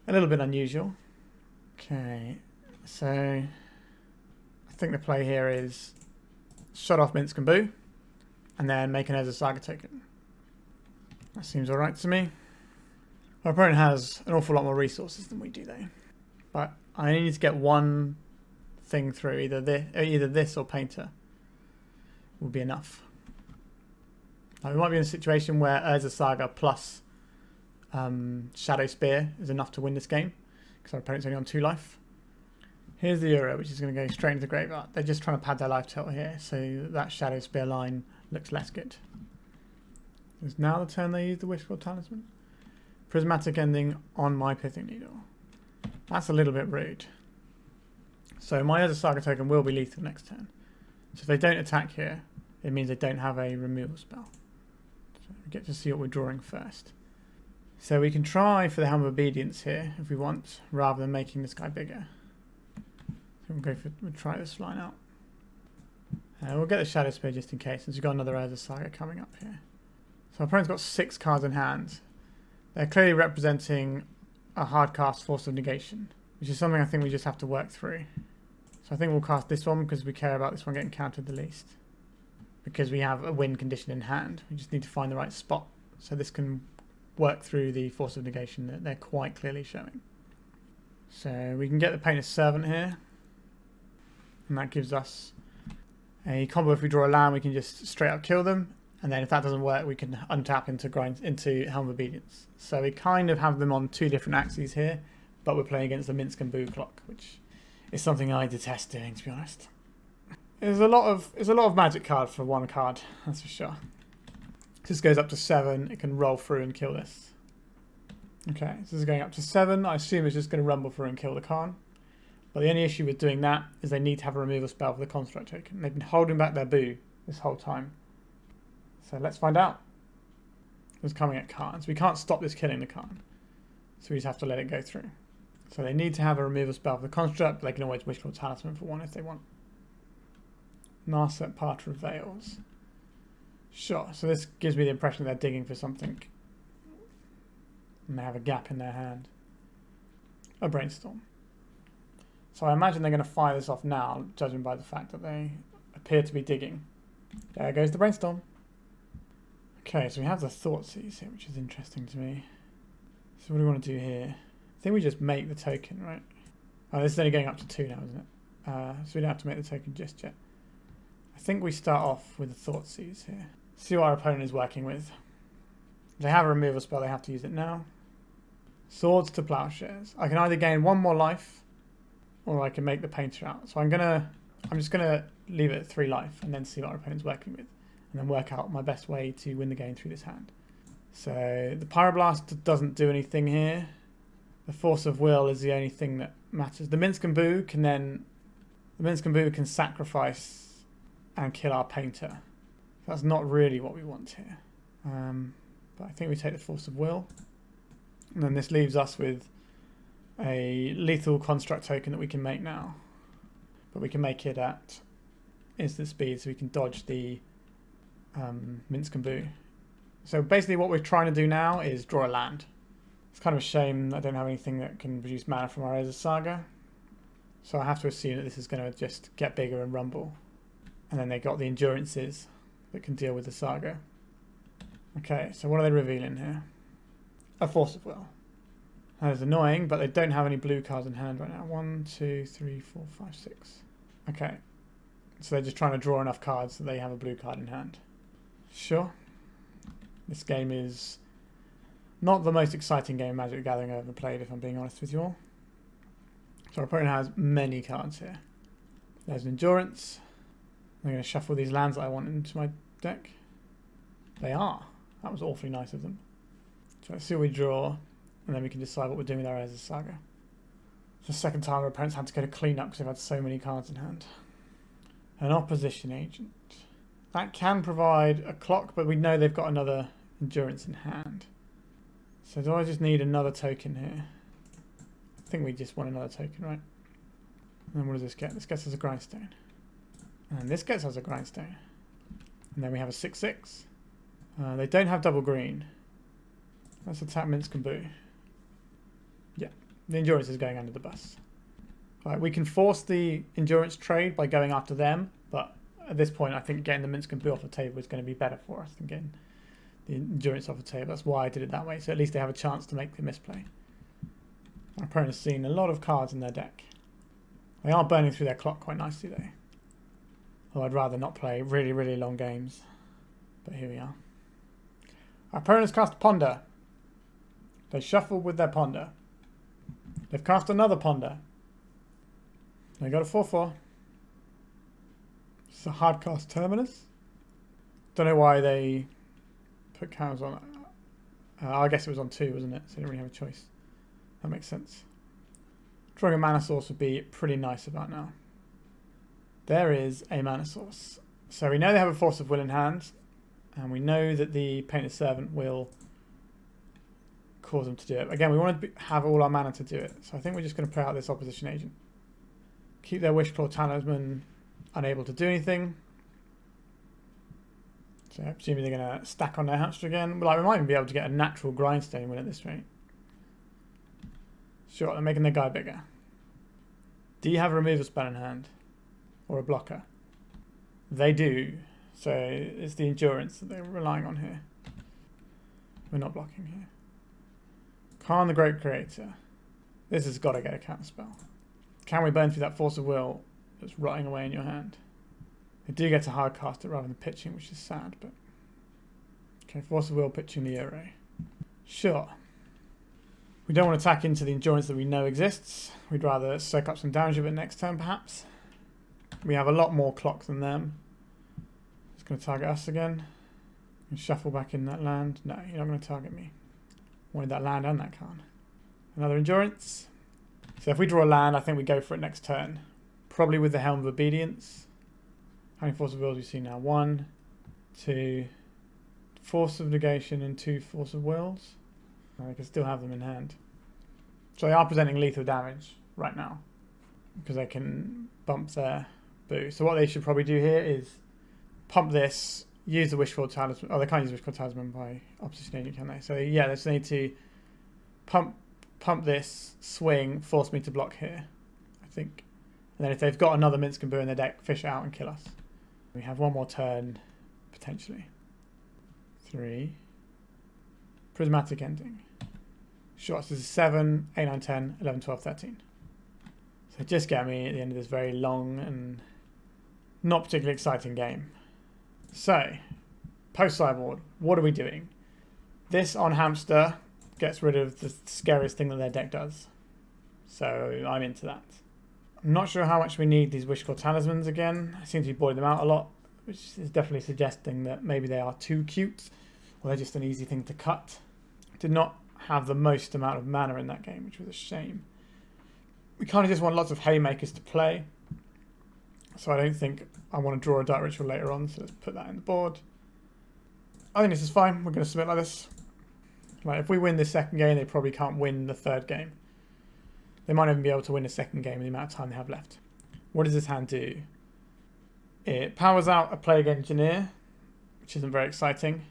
a little bit unusual. Okay, so I think the play here is shut off Minsk and Boo and then make an Urza Saga token. That seems alright to me. Our opponent has an awful lot more resources than we do though. But I only need to get one thing through, either this or Painter will be enough. Now, we might be in a situation where Urza Saga plus Shadow Spear is enough to win this game because our opponent's only on 2 life. Here's the Euro, which is going to go straight into the graveyard. They're just trying to pad their life total here, so that Shadow Spear line looks less good. Is now the turn they use the Wishful Talisman? Prismatic Ending on my Pithing Needle. That's a little bit rude. So my Urza Saga token will be lethal next turn. So if they don't attack here, it means they don't have a removal spell. So we get to see what we're drawing first. So we can try for the Helm of Obedience here if we want, rather than making this guy bigger. So we'll try this line out. We'll get the Shadow Spear just in case, since we've got another Urza Saga coming up here. So our opponent's got 6 cards in hand. They're clearly representing a hard cast Force of Negation, which is something I think we just have to work through. So I think we'll cast this one because we care about this one getting countered the least. Because we have a win condition in hand. We just need to find the right spot. So this can work through the Force of Negation that they're quite clearly showing. So we can get the Painter's Servant here. And that gives us a combo. If we draw a land, we can just straight up kill them. And then if that doesn't work, we can untap into Helm of Obedience. So we kind of have them on 2 different axes here. But we're playing against the Minsk and Boo clock, which is something I detest doing, to be honest. There's a lot of magic card for 1 card, that's for sure. This goes up to 7, it can roll through and kill this. Okay, so this is going up to 7, I assume it's just going to rumble through and kill the Karn. But the only issue with doing that is they need to have a removal spell for the Construct token. They've been holding back their Boo this whole time. So let's find out what's coming at Karn. So we can't stop this killing the Karn. So we just have to let it go through. So they need to have a removal spell for the Construct, but they can always Wishclaw Talisman for 1 if they want. Narset Part of Veils. Sure, so this gives me the impression they're digging for something. And they have a gap in their hand. A Brainstorm. So I imagine they're going to fire this off now, judging by the fact that they appear to be digging. There goes the Brainstorm. Okay, so we have the Thoughtseize here, which is interesting to me. So what do we want to do here? I think we just make the token, right? Oh, this is only going up to 2 now, isn't it? so we don't have to make the token just yet. I think we start off with the Thoughtseize here. See what our opponent is working with. If they have a removal spell, they have to use it now. Swords to Plowshares. I can either gain 1 more life, or I can make the Painter out. So I'm just gonna leave it at 3 life and then see what our opponent's working with, and then work out my best way to win the game through this hand. So the Pyroblast doesn't do anything here. The Force of Will is the only thing that matters. The Minsk and Boo can sacrifice and kill our Painter. That's not really what we want here. But I think we take the Force of Will. And then this leaves us with a lethal construct token that we can make now. But we can make it at instant speed so we can dodge the Minsk and Boo. So basically what we're trying to do now is draw a land. It's kind of a shame I don't have anything that can produce mana from our Ezra's Saga. So I have to assume that this is going to just get bigger and rumble. And then they got the endurances that can deal with the Saga. Okay, so what are they revealing here? A Force of Will. That is annoying, but they don't have any blue cards in hand right now. 1, 2, 3, 4, 5, 6. Okay. So they're just trying to draw enough cards so they have a blue card in hand. Sure. This game is not the most exciting game of Magic the Gathering I've ever played, if I'm being honest with you all. So our opponent has many cards here. There's an Endurance. I'm going to shuffle these lands that I want into my deck. They are. That was awfully nice of them. So let's see what we draw, and then we can decide what we're doing with our Ezra's Saga. It's the second time our opponents had to go to clean up because they've had so many cards in hand. An Opposition Agent. That can provide a clock, but we know they've got another Endurance in hand. So do I just need another token here? I think we just want another token, right? And then what does this get? This gets us a Grindstone. And this gets us a Grindstone. And then we have a 6/6. They don't have double green. Let's attack Minsk and Boo. Yeah, the Endurance is going under the bus. Right, we can force the Endurance trade by going after them, but at this point I think getting the Minsk and Boo off the table is going to be better for us than getting the Endurance off the table. That's why I did it that way, so at least they have a chance to make the misplay. Our opponent has seen a lot of cards in their deck. They are burning through their clock quite nicely though. Although I'd rather not play really, really long games. But here we are. Our opponent has cast Ponder. They shuffle with their Ponder. They've cast another Ponder. They got a 4/4. It's a hard cast Terminus. Don't know why they put counters on it. I guess it was on 2, wasn't it? So they didn't really have a choice. That makes sense. Drawing a mana source would be pretty nice about now. There is a mana source. So we know they have a Force of Will in hand. And we know that the Painted Servant will cause them to do it. Again, we want to have all our mana to do it. So I think we're just going to put out this Opposition Agent. Keep their Wishclaw Talisman unable to do anything. So I'm assuming they're going to stack on their hamster again. Like, we might even be able to get a natural Grindstone win at this rate. Sure, they're making their guy bigger. Do you have a removal spell in hand? Or a blocker? They do. So it's the Endurance that they're relying on here. We're not blocking here. Karn the Great Creator. This has got to get a counter spell. Can we burn through that Force of Will that's rotting away in your hand? They do get to hard cast it rather than pitching, which is sad, but... Okay, Force of Will pitching the Euro. Sure. We don't want to attack into the Endurance that we know exists. We'd rather soak up some damage of it next turn, perhaps. We have a lot more clock than them. It's going to target us again. And shuffle back in that land. No, you're not going to target me. Wanted that land and that Karn. Another Endurance. So if we draw a land, I think we go for it next turn. Probably with the Helm of Obedience. How many Force of Wills do we see now? 1, 2, Force of Negation and 2 Force of Wills. And they can still have them in hand. So they are presenting lethal damage right now. Because they can bump their Boo. So what they should probably do here is pump this, use the Wishclaw Talisman. Oh, they can't use the Wishclaw Talisman by Opposition Agent, can they? So yeah, they just need to pump this, swing, force me to block here, I think. And then if they've got another Minsk and Boo in their deck, fish it out and kill us. We have one more turn, potentially. 3. Prismatic Ending. Sure, so this is 7, 8, 9, 10, 11, 12, 13. So just get me at the end of this very long and not particularly exciting game. So, post-sideboard, what are we doing? This on Hamster gets rid of the scariest thing that their deck does. So I'm into that. I'm not sure how much we need these Wishclaw Talismans again. I seem to be boiling them out a lot, which is definitely suggesting that maybe they are too cute, or they're just an easy thing to cut. Did not have the most amount of mana in that game, which was a shame. We kind of just want lots of haymakers to play, so I don't think I want to draw a Dark Ritual later on, so let's put that in the board. I think this is fine. We're going to submit like this. Like, if we win this second game, they probably can't win the third game. They might even be able to win the second game in the amount of time they have left. What does this hand do? It powers out a Plague Engineer, which isn't very exciting,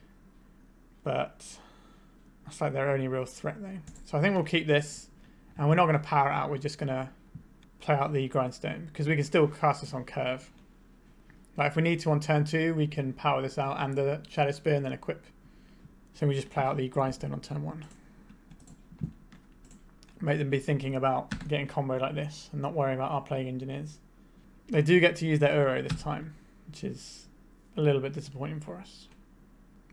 but that's like their only real threat though. So I think we'll keep this, and we're not going to power it out, we're just going to play out the Grindstone, because we can still cast this on curve. Like if we need to on turn 2, we can power this out and the Shadow Spear and then equip. So we just play out the Grindstone on turn 1. Make them be thinking about getting comboed like this and not worrying about our Plague Engineers. They do get to use their Uro this time, which is a little bit disappointing for us.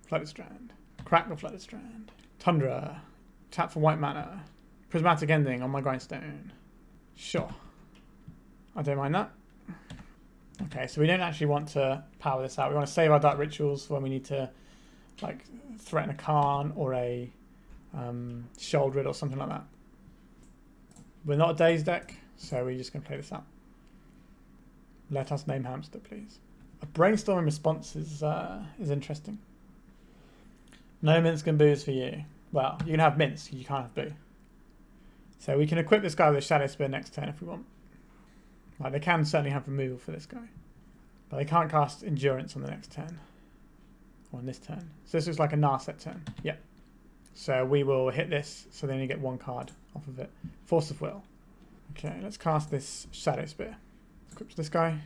Flooded Strand. Crack the Flooded Strand. Tundra. Tap for white mana. Prismatic Ending on my Grindstone. Sure. I don't mind that. Okay, so we don't actually want to power this out. We want to save our Dark Rituals for when we need to like threaten a Karn or a Shouldered or something like that. We're not a Daze deck, so we're just going to play this out. Let us name Hamster, please. A Brainstorming Response is interesting. No Minsk and Boos for you. Well, you can have Minsk, you can't have Boo. So we can equip this guy with a Shadow Spear next turn if we want. Like, they can certainly have removal for this guy. But they can't cast Endurance on the next turn. Or on this turn. So this looks like a Narset turn. Yep. So we will hit this, so they only get 1 card off of it. Force of Will. Okay, let's cast this Shadow Spear. Equip to this guy.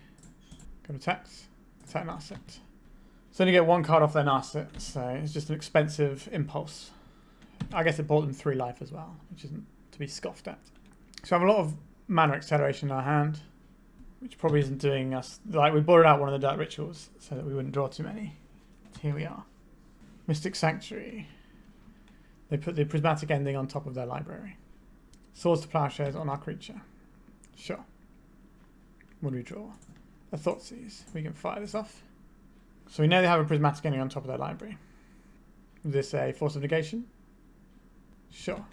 Go to attacks. Attack Narset. So only get 1 card off their Narset, so it's just an expensive impulse. I guess it bought them 3 life as well, which isn't to be scoffed at. So we have a lot of mana acceleration in our hand, which probably isn't doing us... Like, we borrowed out one of the Dark Rituals so that we wouldn't draw too many. But here we are. Mystic Sanctuary. They put the Prismatic Ending on top of their library. Swords to Plowshares on our creature. Sure. What do we draw? A Thoughtseize. We can fire this off. So we know they have a Prismatic Ending on top of their library. Is this a Force of Negation? Sure.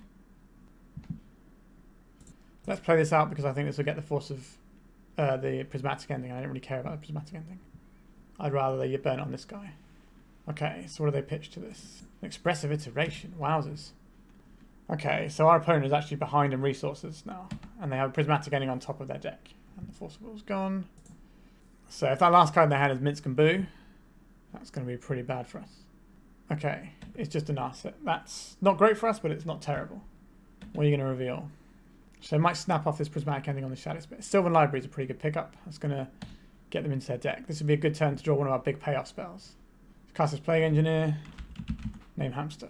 Let's play this out because I think this will get the force of the Prismatic Ending. I don't really care about the Prismatic Ending. I'd rather they get burnt on this guy. Okay, so what do they pitch to this? An Expressive Iteration. Wowzers. Okay, so our opponent is actually behind in resources now. And they have a Prismatic Ending on top of their deck. And the Force of Will's gone. So if that last card in their hand is Minsk and Boo, that's going to be pretty bad for us. Okay, it's just a Narset. That's not great for us, but it's not terrible. What are you going to reveal? So they might snap off this Prismatic Ending on the Shadow Spear. Sylvan Library is a pretty good pickup. That's going to get them into their deck. This would be a good turn to draw one of our big payoff spells. Cast this Plague Engineer. Name Hamster.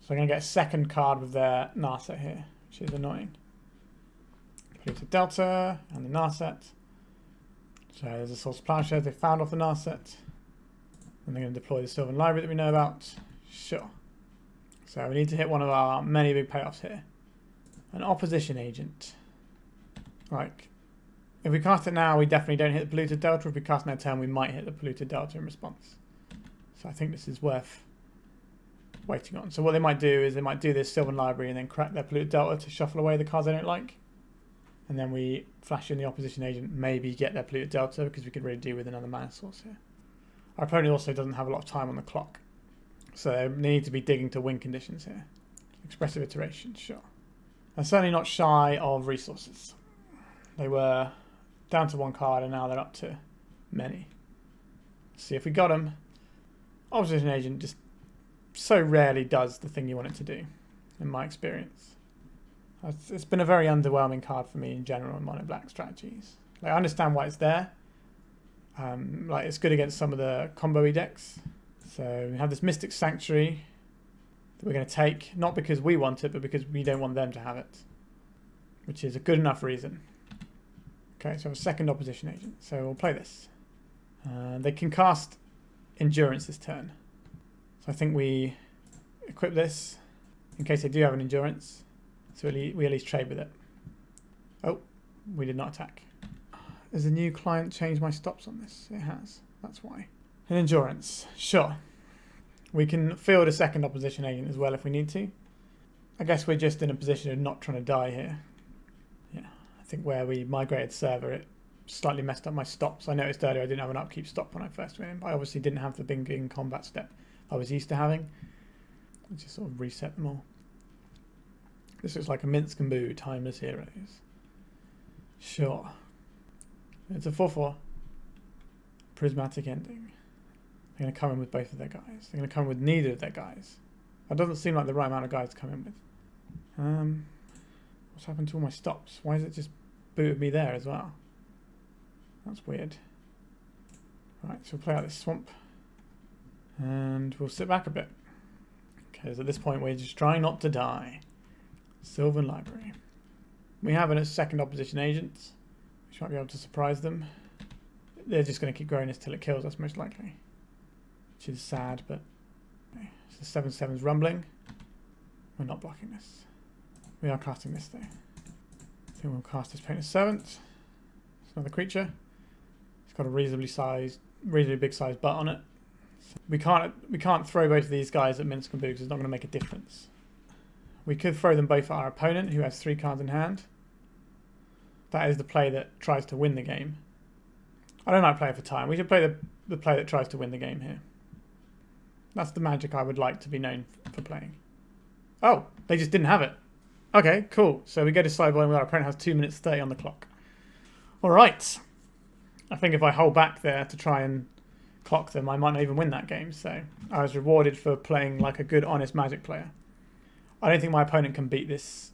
So they're going to get a second card with their Narset here, which is annoying. Polluted Delta and the Narset. So there's a Source of Plowshares they found off the Narset. And they're going to deploy the Sylvan Library that we know about. Sure. So we need to hit one of our many big payoffs here. An Opposition Agent. Like, if we cast it now, we definitely don't hit the Polluted Delta. If we cast it next turn, we might hit the Polluted Delta in response. So I think this is worth waiting on. So what they might do is they might do this Sylvan Library and then crack their Polluted Delta to shuffle away the cards they don't like. And then we flash in the Opposition Agent, maybe get their Polluted Delta because we could really do with another mana source here. Our opponent also doesn't have a lot of time on the clock. So they need to be digging to win conditions here. Expressive Iteration, sure. They're certainly not shy of resources. They were down to 1 card and now they're up to many. Let's see if we got them. Opposition Agent just so rarely does the thing you want it to do, in my experience. It's been a very underwhelming card for me in general in Monoblack strategies. Like, I understand why it's there. Like, it's good against some of the combo-y decks. So we have this Mystic Sanctuary that we're going to take, not because we want it, but because we don't want them to have it. Which is a good enough reason. Okay, so I have a second opposition agent. So we'll play this. They can cast Endurance this turn. So I think we equip this in case they do have an Endurance. So we at least trade with it. Oh, we did not attack. Has the new client changed my stops on this? It has. That's why. An Endurance. Sure. We can field a second opposition agent as well if we need to. I guess we're just in a position of not trying to die here. Yeah, I think where we migrated server, it slightly messed up my stops. I noticed earlier I didn't have an upkeep stop when I first went in, but I obviously didn't have the big combat step I was used to having. Let's just sort of reset them all. This looks like a Minsk and Boo, Timeless Heroes. Sure. It's a 4/4. Prismatic Ending. They're going to come in with both of their guys. They're going to come in with neither of their guys. That doesn't seem like the right amount of guys to come in with. What's happened to all my stops? Why has it just booted me there as well? That's weird. Right, so we'll play out this swamp. And we'll sit back a bit. Because at this point we're just trying not to die. Sylvan Library. We have a second opposition agent, which might be able to surprise them. They're just going to keep growing this till it kills us, most likely. Which is sad, but... Okay. So 7/7's rumbling. We're not blocking this. We are casting this though. I think we'll cast this Painter's Servant. It's another creature. It's got a reasonably big sized butt on it. So we can't throw both of these guys at Minsk and Boo because it's not going to make a difference. We could throw them both at our opponent who has 3 cards in hand. That is the play that tries to win the game. I don't like playing for time. We should play the play that tries to win the game here. That's the magic I would like to be known for playing. Oh, they just didn't have it. Okay, cool. So we go to sideboard and our opponent has 2 minutes 30 on the clock. All right. I think if I hold back there to try and clock them, I might not even win that game. So I was rewarded for playing like a good, honest Magic player. I don't think my opponent can beat this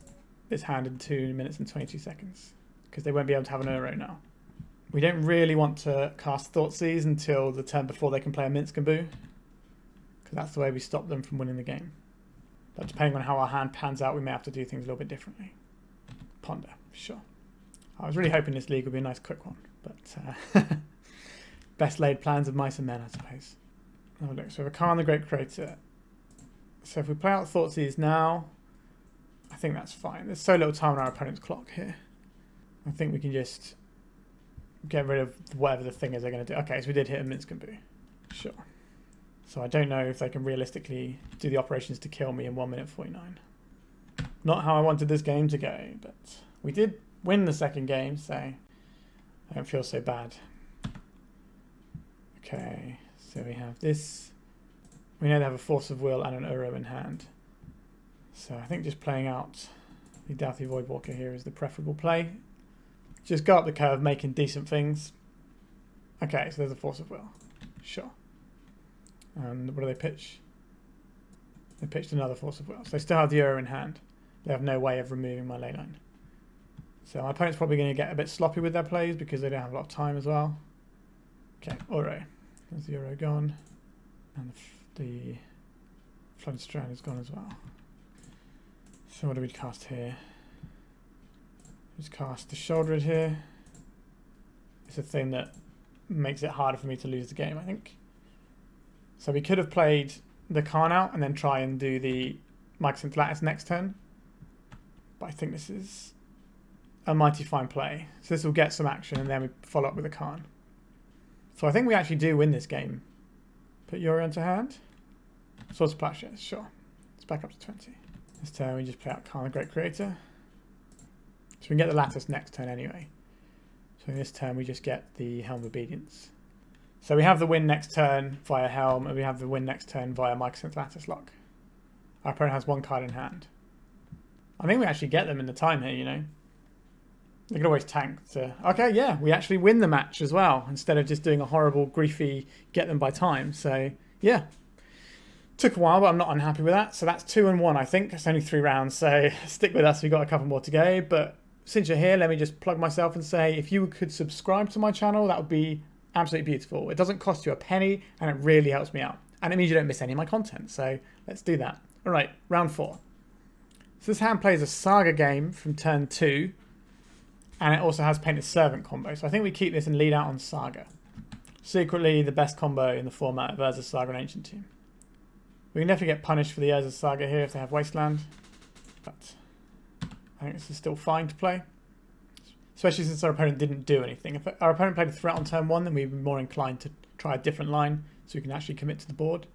hand in 2 minutes and 22 seconds because they won't be able to have an Uro now. We don't really want to cast Thoughtseize until the turn before they can play a Minsk and Boo because that's the way we stop them from winning the game. But depending on how our hand pans out, we may have to do things a little bit differently. Ponder, sure. I was really hoping this league would be a nice quick one, but best laid plans of mice and men, I suppose. Oh look, so we have a Karn the Great Creator. So if we play out Thoughtseize now, I think that's fine. There's so little time on our opponent's clock here. I think we can just get rid of whatever the thing is they're going to do. Okay, so we did hit a Minsk and Boo. Sure. So I don't know if they can realistically do the operations to kill me in 1 minute 49. Not how I wanted this game to go, but we did win the second game, so I don't feel so bad. Okay, so we have this. We know they have a Force of Will and an Uro in hand. So I think just playing out the Doughty Voidwalker here is the preferable play. Just go up the curve, making decent things. Okay, so there's a Force of Will. Sure. And what do they pitch? They pitched another Force of Will. So they still have the Uro in hand. They have no way of removing my leyline. So my opponent's probably going to get a bit sloppy with their plays because they don't have a lot of time as well. Okay, Uro. There's the Uro gone. And the Flooded Strand is gone as well. So what do we cast here? Just cast the Shouldered here. It's a thing that makes it harder for me to lose the game, I think. So we could have played the Karn out and then try and do the Mycosynth Lattice next turn. But I think this is a mighty fine play. So this will get some action and then we follow up with a Karn. So I think we actually do win this game. Put Yuri onto hand. Swords of Plowshares, sure. It's back up to 20. This turn we just play out Karn the Great Creator. So we can get the Lattice next turn anyway. So in this turn we just get the Helm of Obedience. So we have the win next turn via Helm, and we have the win next turn via Mycosynth Lattice Lock. Our opponent has 1 card in hand. I think we actually get them in the time here, you know. They could always tank to... Okay, yeah, we actually win the match as well, instead of just doing a horrible, griefy get them by time. So, yeah. Took a while, but I'm not unhappy with that. So that's 2-1, I think. It's only 3 rounds, so stick with us. We've got a couple more to go. But since you're here, let me just plug myself and say, if you could subscribe to my channel, that would be absolutely beautiful. It doesn't cost you a penny, and it really helps me out. And it means you don't miss any of my content. So let's do that. All right, round 4. So this hand plays a Saga game from turn 2. And it also has Painted Servant combo. So I think we keep this and lead out on Saga. Secretly the best combo in the format of Urza's Saga and Ancient Tomb. We can definitely get punished for the Urza's Saga here if they have Wasteland. But I think this is still fine to play. Especially since our opponent didn't do anything. If our opponent played a threat on turn 1, then we'd be more inclined to try a different line so we can actually commit to the board.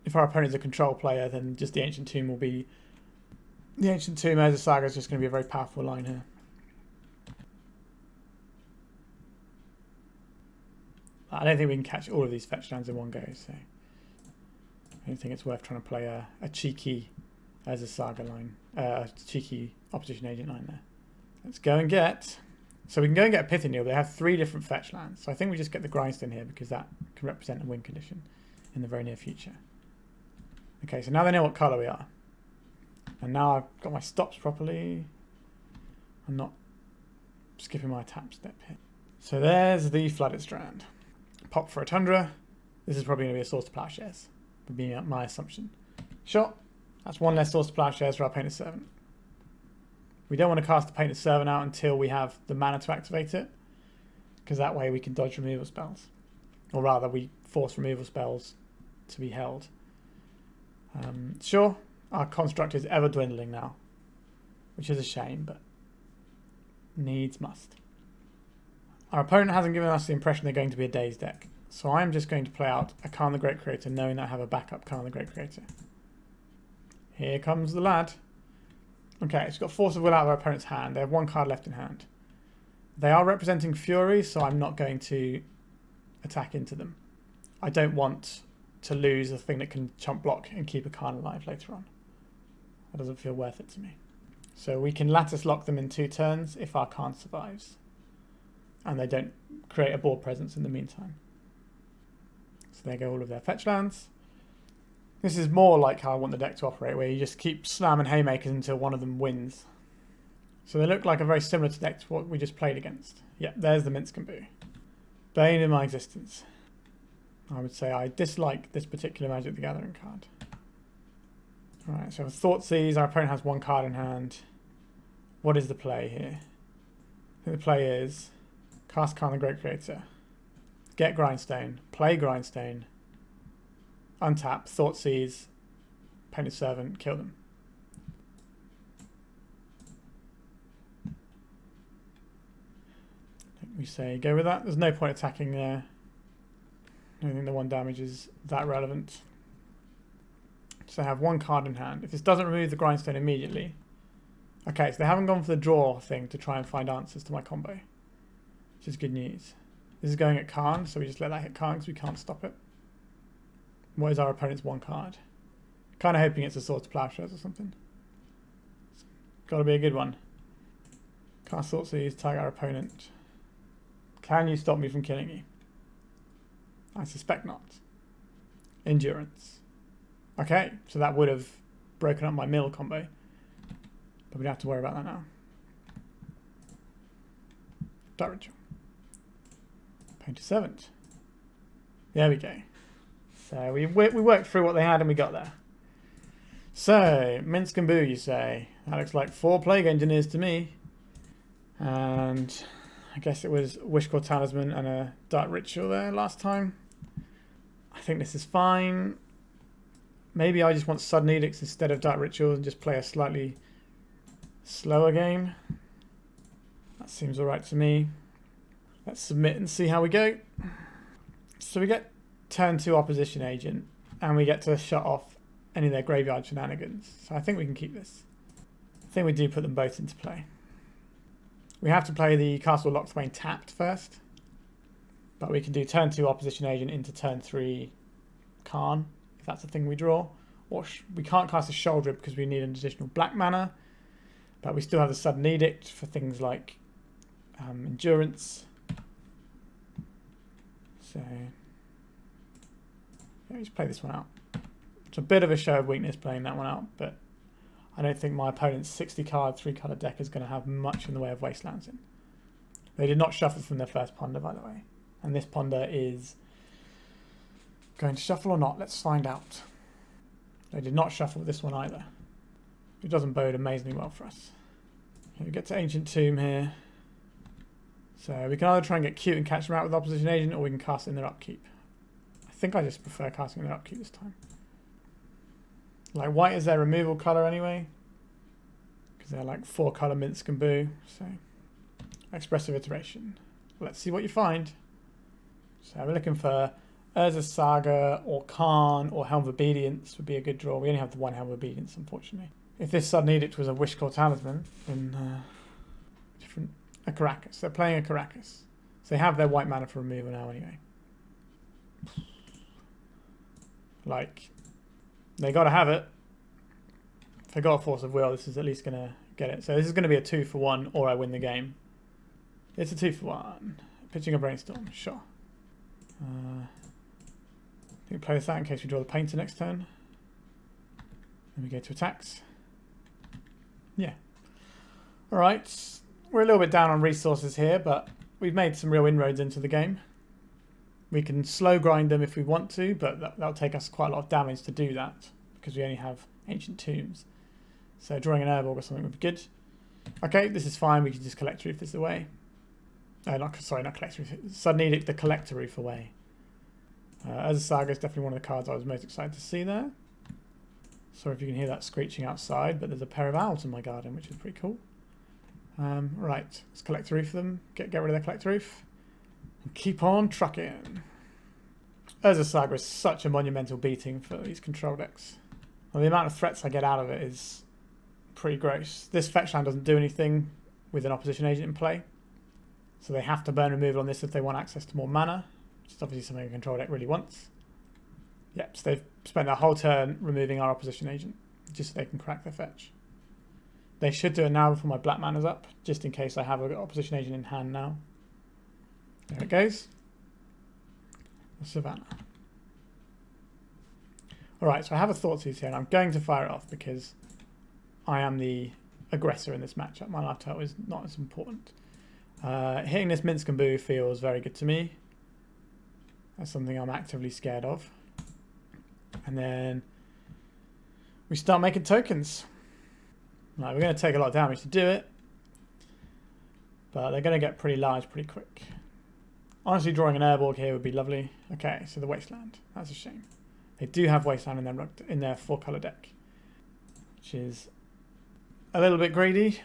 If our opponent is a control player, then just the Ancient Tomb will be... The Ancient Tomb Urza's Saga is just going to be a very powerful line here. I don't think we can catch all of these fetch lands in one go, so I don't think it's worth trying to play a cheeky Urza's Saga line, a cheeky Opposition Agent line there. Let's go and get... So we can go and get a Pithing Needle, but they have 3 different fetch lands. So I think we just get the Grindstone here because that can represent a win condition in the very near future. Okay, so now they know what colour we are. And now I've got my stops properly. I'm not skipping my tap step here. So there's the Flooded Strand. Pop for a Tundra. This is probably going to be a Source to Plowshares, would be my assumption. Sure, that's 1 less Source to Plowshares for our Painted Servant. We don't want to cast the Painted Servant out until we have the mana to activate it, because that way we can dodge removal spells. Or rather, we force removal spells to be held. Sure, our construct is ever dwindling now, which is a shame, but needs must. Our opponent hasn't given us the impression they're going to be a Daze deck, so I'm just going to play out a Karn the Great Creator, knowing that I have a backup Karn the Great Creator. Here comes the lad. Okay, it's got Force of Will out of our opponent's hand. They have 1 card left in hand. They are representing Fury, so I'm not going to attack into them. I don't want to lose a thing that can chump block and keep a Karn alive later on. That doesn't feel worth it to me. So we can Lattice Lock them in 2 turns if our Karn survives. And they don't create a board presence in the meantime. So there go all of their fetch lands. This is more like how I want the deck to operate, where you just keep slamming haymakers until one of them wins. So they look like a very similar to deck to what we just played against. Yeah, there's the Minskamboo. Bane in my existence. I would say I dislike this particular Magic the Gathering card. Alright, so Thoughtseize, our opponent has 1 card in hand. What is the play here? I think the play is cast Karn the Great Creator, get Grindstone, play Grindstone, untap, Thoughtseize, Painted Servant, kill them. I think we say go with that. There's no point attacking there. I don't think the 1 damage is that relevant. So they have 1 card in hand. If this doesn't remove the Grindstone immediately... Okay, so they haven't gone for the draw thing to try and find answers to my combo, which is good news. This is going at Karn, so we just let that hit Karn because we can't stop it. What is our opponent's 1 card? Kind of hoping it's a Sword to Plowshares or something. It's got to be a good one. Cast Thoughtseize, tag our opponent. Can you stop me from killing you? I suspect not. Endurance. Okay, so that would have broken up my mill combo. But we don't have to worry about that now. Dark Ritual. Painted Servant. There we go. So we worked through what they had and we got there. So, Minskamboo, you say. That looks like 4 Plague Engineers to me. And I guess it was Wishclaw Talisman and a Dark Ritual there last time. I think this is fine. Maybe I just want Sudden Edicts instead of Dark Rituals and just play a slightly slower game. That seems alright to me. Let's submit and see how we go. So we get turn 2 Opposition Agent and we get to shut off any of their graveyard shenanigans. So I think we can keep this. I think we do put them both into play. We have to play the Castle Lochthwain tapped first. But we can do turn 2 Opposition Agent into turn 3 Karn, if that's the thing we draw. Or we can't cast a Shoulder because we need an additional black mana. But we still have the Sudden Edict for things like Endurance. So, let me just play this one out. It's a bit of a show of weakness playing that one out, but I don't think my opponent's 60 card, 3 colour deck is going to have much in the way of Wastelands in. They did not shuffle from their first Ponder, by the way. And this Ponder is going to shuffle or not. Let's find out. They did not shuffle this one either. It doesn't bode amazingly well for us. Okay, we get to Ancient Tomb here. So we can either try and get cute and catch them out with Opposition Agent, or we can cast in their upkeep. I think I just prefer casting in their upkeep this time. Like, white is their removal colour anyway, because they're like 4-colour Minsk and Boo. So, Expressive Iteration. Let's see what you find. So we're looking for Urza's Saga or Karn or Helm of Obedience would be a good draw. We only have the one Helm of Obedience, unfortunately. If this Sudden Edict was a Wishclaw Talisman, then a Caracas. They're playing a Caracas. So they have their white mana for removal now anyway. Like, they got to have it. If they got a Force of Will, this is at least going to get it. So this is going to be a 2-for-1 or I win the game. It's a 2-for-1. Pitching a Brainstorm, sure. We play this out in case we draw the Painter next turn. Then we go to attacks. Yeah. Alright. We're a little bit down on resources here, but we've made some real inroads into the game. We can slow grind them if we want to, but that'll take us quite a lot of damage to do that, because we only have Ancient Tombs. So drawing an Airborg or something would be good. Okay, this is fine. We can just Collector Roof this away. Not Collector Roof. Sudden Edict, the Collector Roof away. Urza's Saga is definitely one of the cards I was most excited to see there. Sorry if you can hear that screeching outside, but there's a pair of owls in my garden, which is pretty cool. Right, let's Collector Roof them. Get rid of their Collector Roof. And keep on trucking. Urza's Saga is such a monumental beating for these control decks. Well, the amount of threats I get out of it is pretty gross. This fetch land doesn't do anything with an Opposition Agent in play. So they have to burn removal on this if they want access to more mana, which is obviously something a control deck really wants. Yep, so they've spent their whole turn removing our Opposition Agent, just so they can crack their fetch. They should do it now before my black mana's up, just in case I have an Opposition Agent in hand now. There it goes. The Savannah. Alright, so I have a Thoughtseize here, and I'm going to fire it off because I am the aggressor in this matchup. My life total is not as important. Hitting this Minsk and Boo feels very good to me. That's something I'm actively scared of. And then we start making tokens. Right, we're going to take a lot of damage to do it, but they're going to get pretty large pretty quick. Honestly, drawing an Airborg here would be lovely. Okay, so the Wasteland. That's a shame. They do have Wasteland in their 4-colour deck, which is a little bit greedy,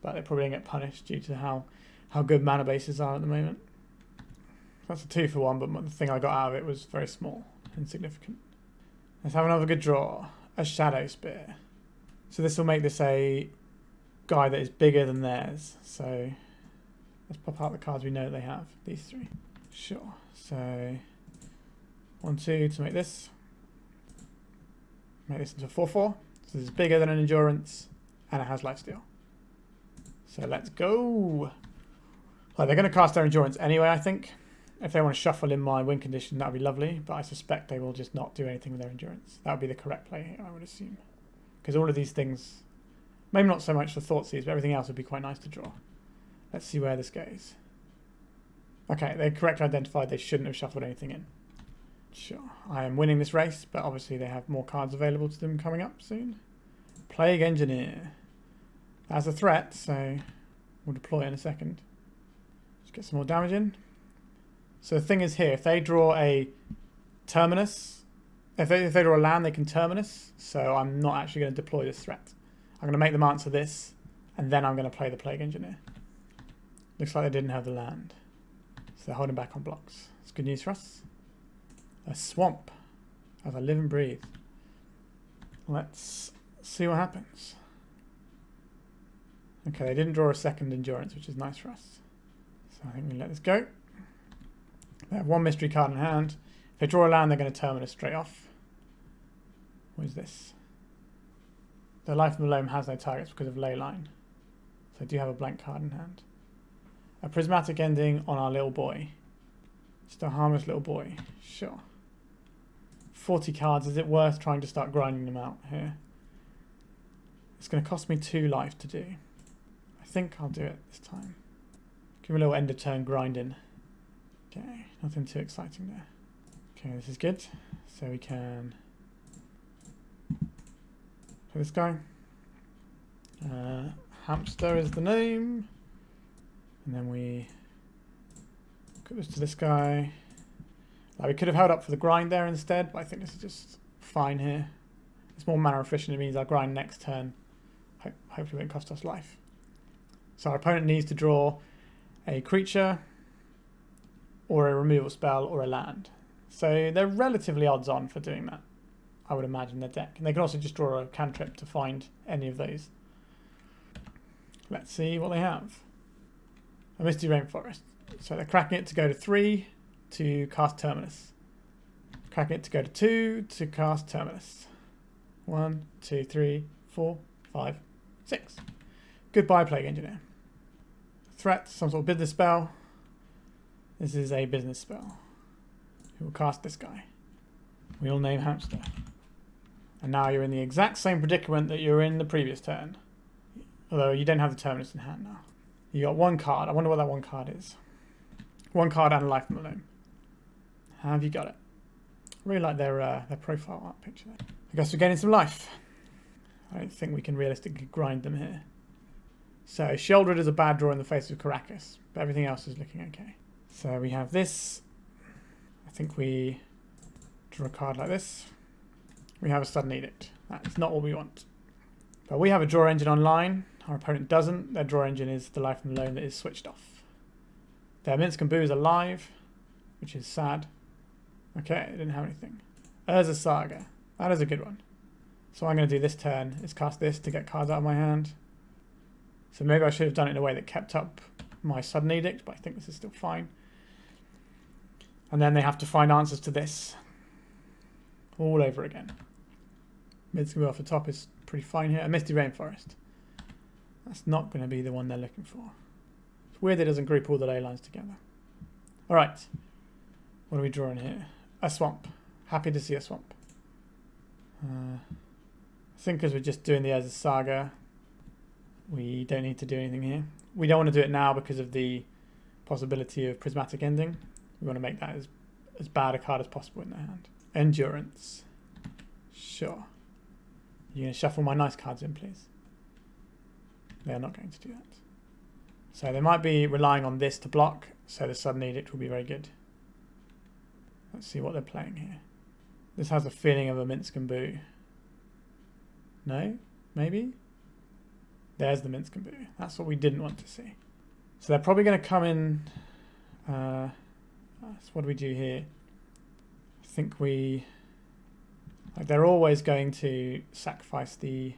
but they're probably going to get punished due to how good mana bases are at the moment. That's a 2-for-1, but the thing I got out of it was very small, insignificant. Let's have another good draw. A Shadow Spear. So this will make this a guy that is bigger than theirs. So let's pop out the cards we know they have. These three. Sure. So 1, 2 to make this. Make this into a 4-4. So this is bigger than an Endurance, and it has Lifesteal. So let's go. Well, they're going to cast their Endurance anyway, I think. If they want to shuffle in my win condition, that would be lovely. But I suspect they will just not do anything with their Endurance. That would be the correct play, I would assume. Because all of these things, maybe not so much the Thoughtseize, but everything else would be quite nice to draw. Let's see where this goes. Okay, they correctly identified they shouldn't have shuffled anything in. Sure, I am winning this race, but obviously they have more cards available to them coming up soon. Plague Engineer. That's a threat, so we'll deploy in a second. Just get some more damage in. So the thing is here, if they draw a Terminus, if they draw a land, they can Terminus. So I'm not actually going to deploy this threat. I'm going to make them answer this, and then I'm going to play the Plague Engineer. Looks like they didn't have the land. So they're holding back on blocks. It's good news for us. A swamp, as I live and breathe. Let's see what happens. Okay, they didn't draw a second Endurance, which is nice for us. So I think we let this go. They have one mystery card in hand. If they draw a land, they're going to Terminus straight off. What is this? The Life of the Loam has no targets because of Leyline. So they do have a blank card in hand. A Prismatic Ending on our little boy. Just a harmless little boy. Sure. 40 cards. Is it worth trying to start grinding them out here? It's going to cost me 2 life to do. I think I'll do it this time. Give a little end of turn grinding. Okay, nothing too exciting there. Okay, this is good. So we can play this guy. Hamster is the name. And then we Put this to this guy. Like, we could have held up for the grind there instead, but I think this is just fine here. It's more mana efficient. It means I'll grind next turn. Hopefully it won't cost us life. So our opponent needs to draw a creature or a removal spell or a land. So they're relatively odds on for doing that, I would imagine, their deck. And they can also just draw a cantrip to find any of those. Let's see what they have. A Misty Rainforest. So they're cracking it to go to 3 to cast Terminus. Cracking it to go to 2 to cast Terminus. 1, 2, 3, 4, 5, 6. Goodbye, Plague Engineer. Threat, some sort of business spell. This is a business spell. Who will cast this guy. We'll name Hamster. And now you're in the exact same predicament that you were in the previous turn. Although you don't have the Terminus in hand now. You got one card. I wonder what that one card is. One card and a life from alone. Have you got it? I really like their profile art picture there. I guess we're getting some life. I don't think we can realistically grind them here. So Sheoldred is a bad draw in the face of Karakas, but everything else is looking okay. So we have this. I think we draw a card like this. We have a Sudden Edict. That's not what we want. But we have a draw engine online. Our opponent doesn't. Their draw engine is the life and loan that is switched off. Their Minsc and Boo is alive, which is sad. Okay, it didn't have anything. Urza Saga. That is a good one. So what I'm going to do this turn is cast this to get cards out of my hand. So maybe I should have done it in a way that kept up my Sudden Edict, but I think this is still fine. And then they have to find answers to this. All over again. Minsc and Boo off the top is pretty fine here. A Misty Rainforest. That's not going to be the one they're looking for. It's weird it doesn't group all the ley lines together. Alright. What are we drawing here? A swamp. Happy to see a swamp. I think because we're just doing the Urza Saga, we don't need to do anything here. We don't want to do it now because of the possibility of Prismatic Ending. We want to make that as bad a card as possible in their hand. Endurance. Sure. You're going to shuffle my nice cards in, please. They are not going to do that. So they might be relying on this to block, so the Sudden Edict will be very good. Let's see what they're playing here. This has a feeling of a Minsc and Boo. No? Maybe? There's the Minsc and Boo. That's what we didn't want to see. So they're probably going to come in... so what do we do here? I think we... Like, they're always going to sacrifice the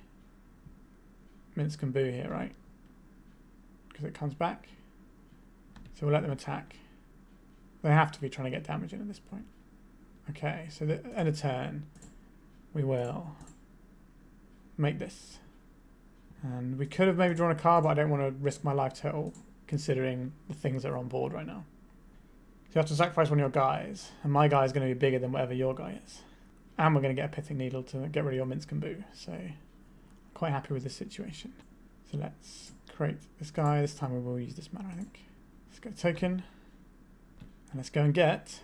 Minsc and Boo here, right? Because it comes back. So we'll let them attack. They have to be trying to get damage in at this point. Okay, so the end of turn, we will make this. And we could have maybe drawn a card, but I don't want to risk my life total considering the things that are on board right now. So you have to sacrifice one of your guys, and my guy is going to be bigger than whatever your guy is. And we're going to get a Pithing Needle to get rid of your Minsc and Boo. So I'm quite happy with this situation. So let's create this guy. This time we will use this mana, I think. Let's get a token. And let's go and get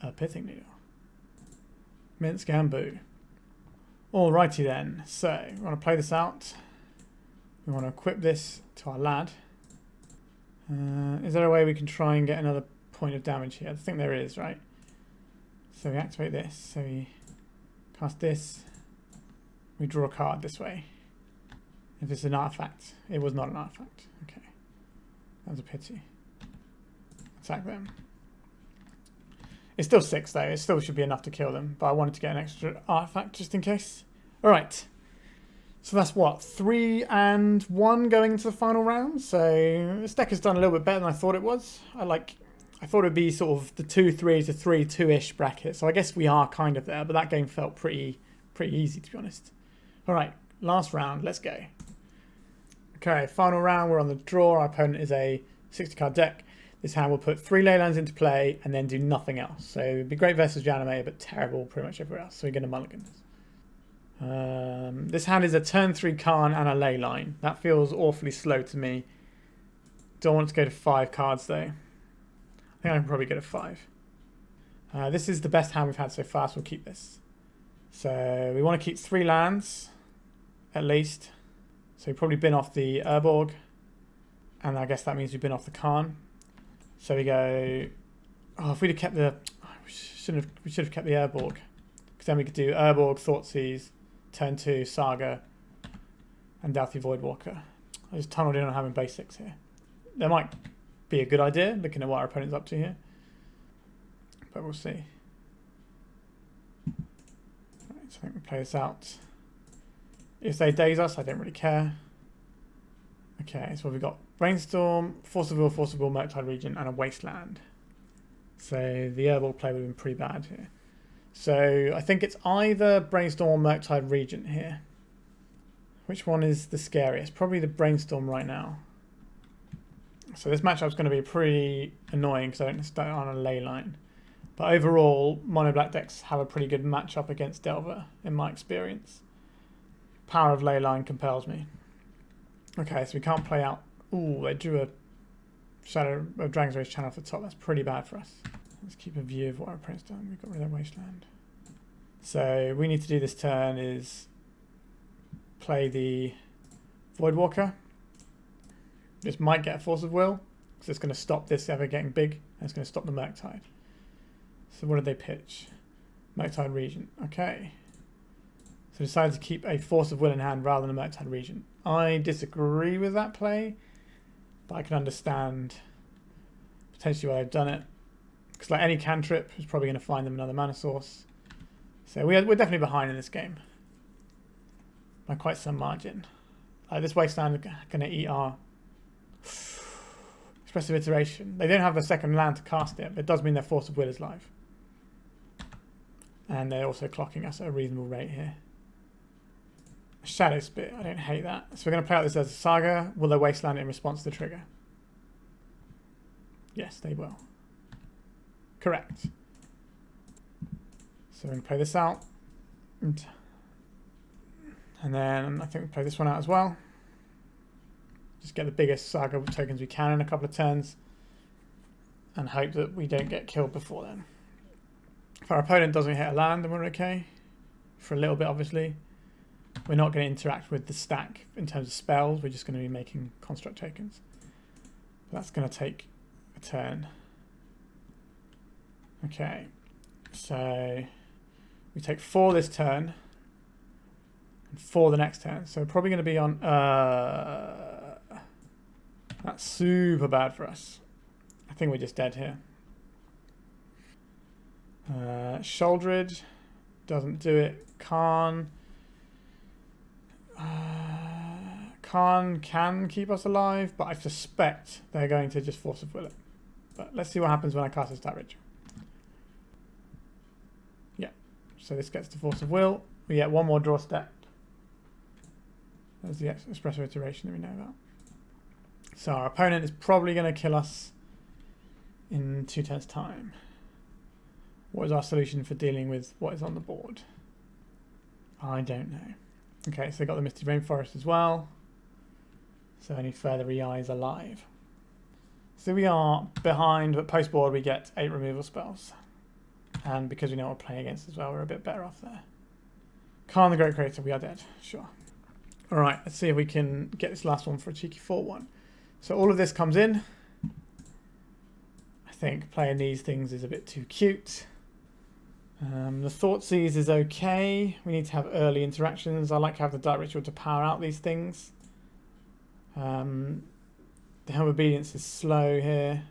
a Pithing Needle. Minsc and Boo. Alrighty then. So we want to play this out. We want to equip this to our lad. Is there a way we can try and get another point of damage here? I think there is, right? So we activate this. So we cast this. We draw a card this way. If it's an artifact. It was not an artifact. Okay. That was a pity. Attack them. It's still 6 though. It still should be enough to kill them. But I wanted to get an extra artifact just in case. Alright. So that's what? 3 and 1 going into the final round. So this deck has done a little bit better than I thought it was. I thought it would be sort of the 2-3 to 3-2-ish bracket. So I guess we are kind of there. But that game felt pretty easy, to be honest. Alright. Last round. Let's go. Okay. Final round. We're on the draw. Our opponent is a 60-card deck. This hand will put 3 Leylands into play and then do nothing else. So it'd be great versus Reanimator, but terrible pretty much everywhere else. So we're going to mulligan this. This hand is a turn 3 Karn and a Leyline. That feels awfully slow to me. Don't want to go to 5 cards though. I think I can probably get a 5. This is the best hand we've had so far, so we'll keep this. So we want to keep 3 lands, at least. So we've probably been off the Urborg. And I guess that means we've been off the Karn. So we go. Oh, if we'd have kept the, we should have kept the Urborg, because then we could do Urborg, Thoughtseize, turn 2, Saga, and Dauthi Voidwalker. I just tunneled in on having basics here. That might be a good idea, looking at what our opponent's up to here, but we'll see. Right, so I think we play this out. If they daze us, I don't really care. Okay, so we've got Brainstorm, Force of Will, Murktide Regent, and a Wasteland. So the Urborg play would have been pretty bad here. So I think it's either Brainstorm or Murktide Regent here. Which one is the scariest? Probably the Brainstorm right now. So this matchup's going to be pretty annoying because I don't start on a ley line. But overall, mono black decks have a pretty good matchup against Delver, in my experience. Power of ley line compels me. Okay, so we can't play out. Ooh, they drew a Shadow of Dragon's Rage channel off the top. That's pretty bad for us. Let's keep a view of what our opponent's done. We've got rid of their Wasteland. So we need to do this turn is play the Voidwalker. This might get a Force of Will, because it's going to stop this ever getting big, and it's going to stop the Murktide. So what did they pitch? Murktide Regent. Okay. So decided to keep a Force of Will in hand rather than a Murktide Regent. I disagree with that play, but I can understand potentially why they've done it. Because like any cantrip is probably going to find them another mana source. So we're definitely behind in this game. By quite some margin. This Wasteland is going to eat our Expressive Iteration. They don't have a second land to cast it, but it does mean their Force of Will is live. And they're also clocking us at a reasonable rate here. Shadow Spit, I don't hate that. So we're going to play out this as a Saga. Will they Wasteland in response to the trigger? Yes, they will. Correct. So we're going to play this out. And then I think we play this one out as well. Just get the biggest Saga tokens we can in a couple of turns. And hope that we don't get killed before then. If our opponent doesn't hit a land, then we're okay. For a little bit, obviously. We're not going to interact with the stack in terms of spells. We're just going to be making construct tokens. But that's going to take a turn. Okay. So we take 4 this turn. And 4 the next turn. So we're probably going to be on... that's super bad for us. I think we're just dead here. Shouldered. Doesn't do it. Karn. Karn can keep us alive, but I suspect they're going to just Force of Will it. But let's see what happens when I cast a Stat Ritual. Yeah, so this gets to Force of Will. We get one more draw step. There's the Expressive Iteration that we know about. So our opponent is probably going to kill us in 2 turns' time. What is our solution for dealing with what is on the board? I don't know. Okay, so they got the Misty Rainforest as well. So any further EI is alive. So we are behind, but post-board we get 8 removal spells. And because we know what we're playing against as well, we're a bit better off there. Karn the Great Creator, we are dead. Sure. Alright, let's see if we can get this last one for a cheeky 4-1. So all of this comes in. I think playing these things is a bit too cute. The Thoughtseize is okay. We need to have early interactions. I like to have the Dark Ritual to power out these things. The Helm of Obedience is slow here.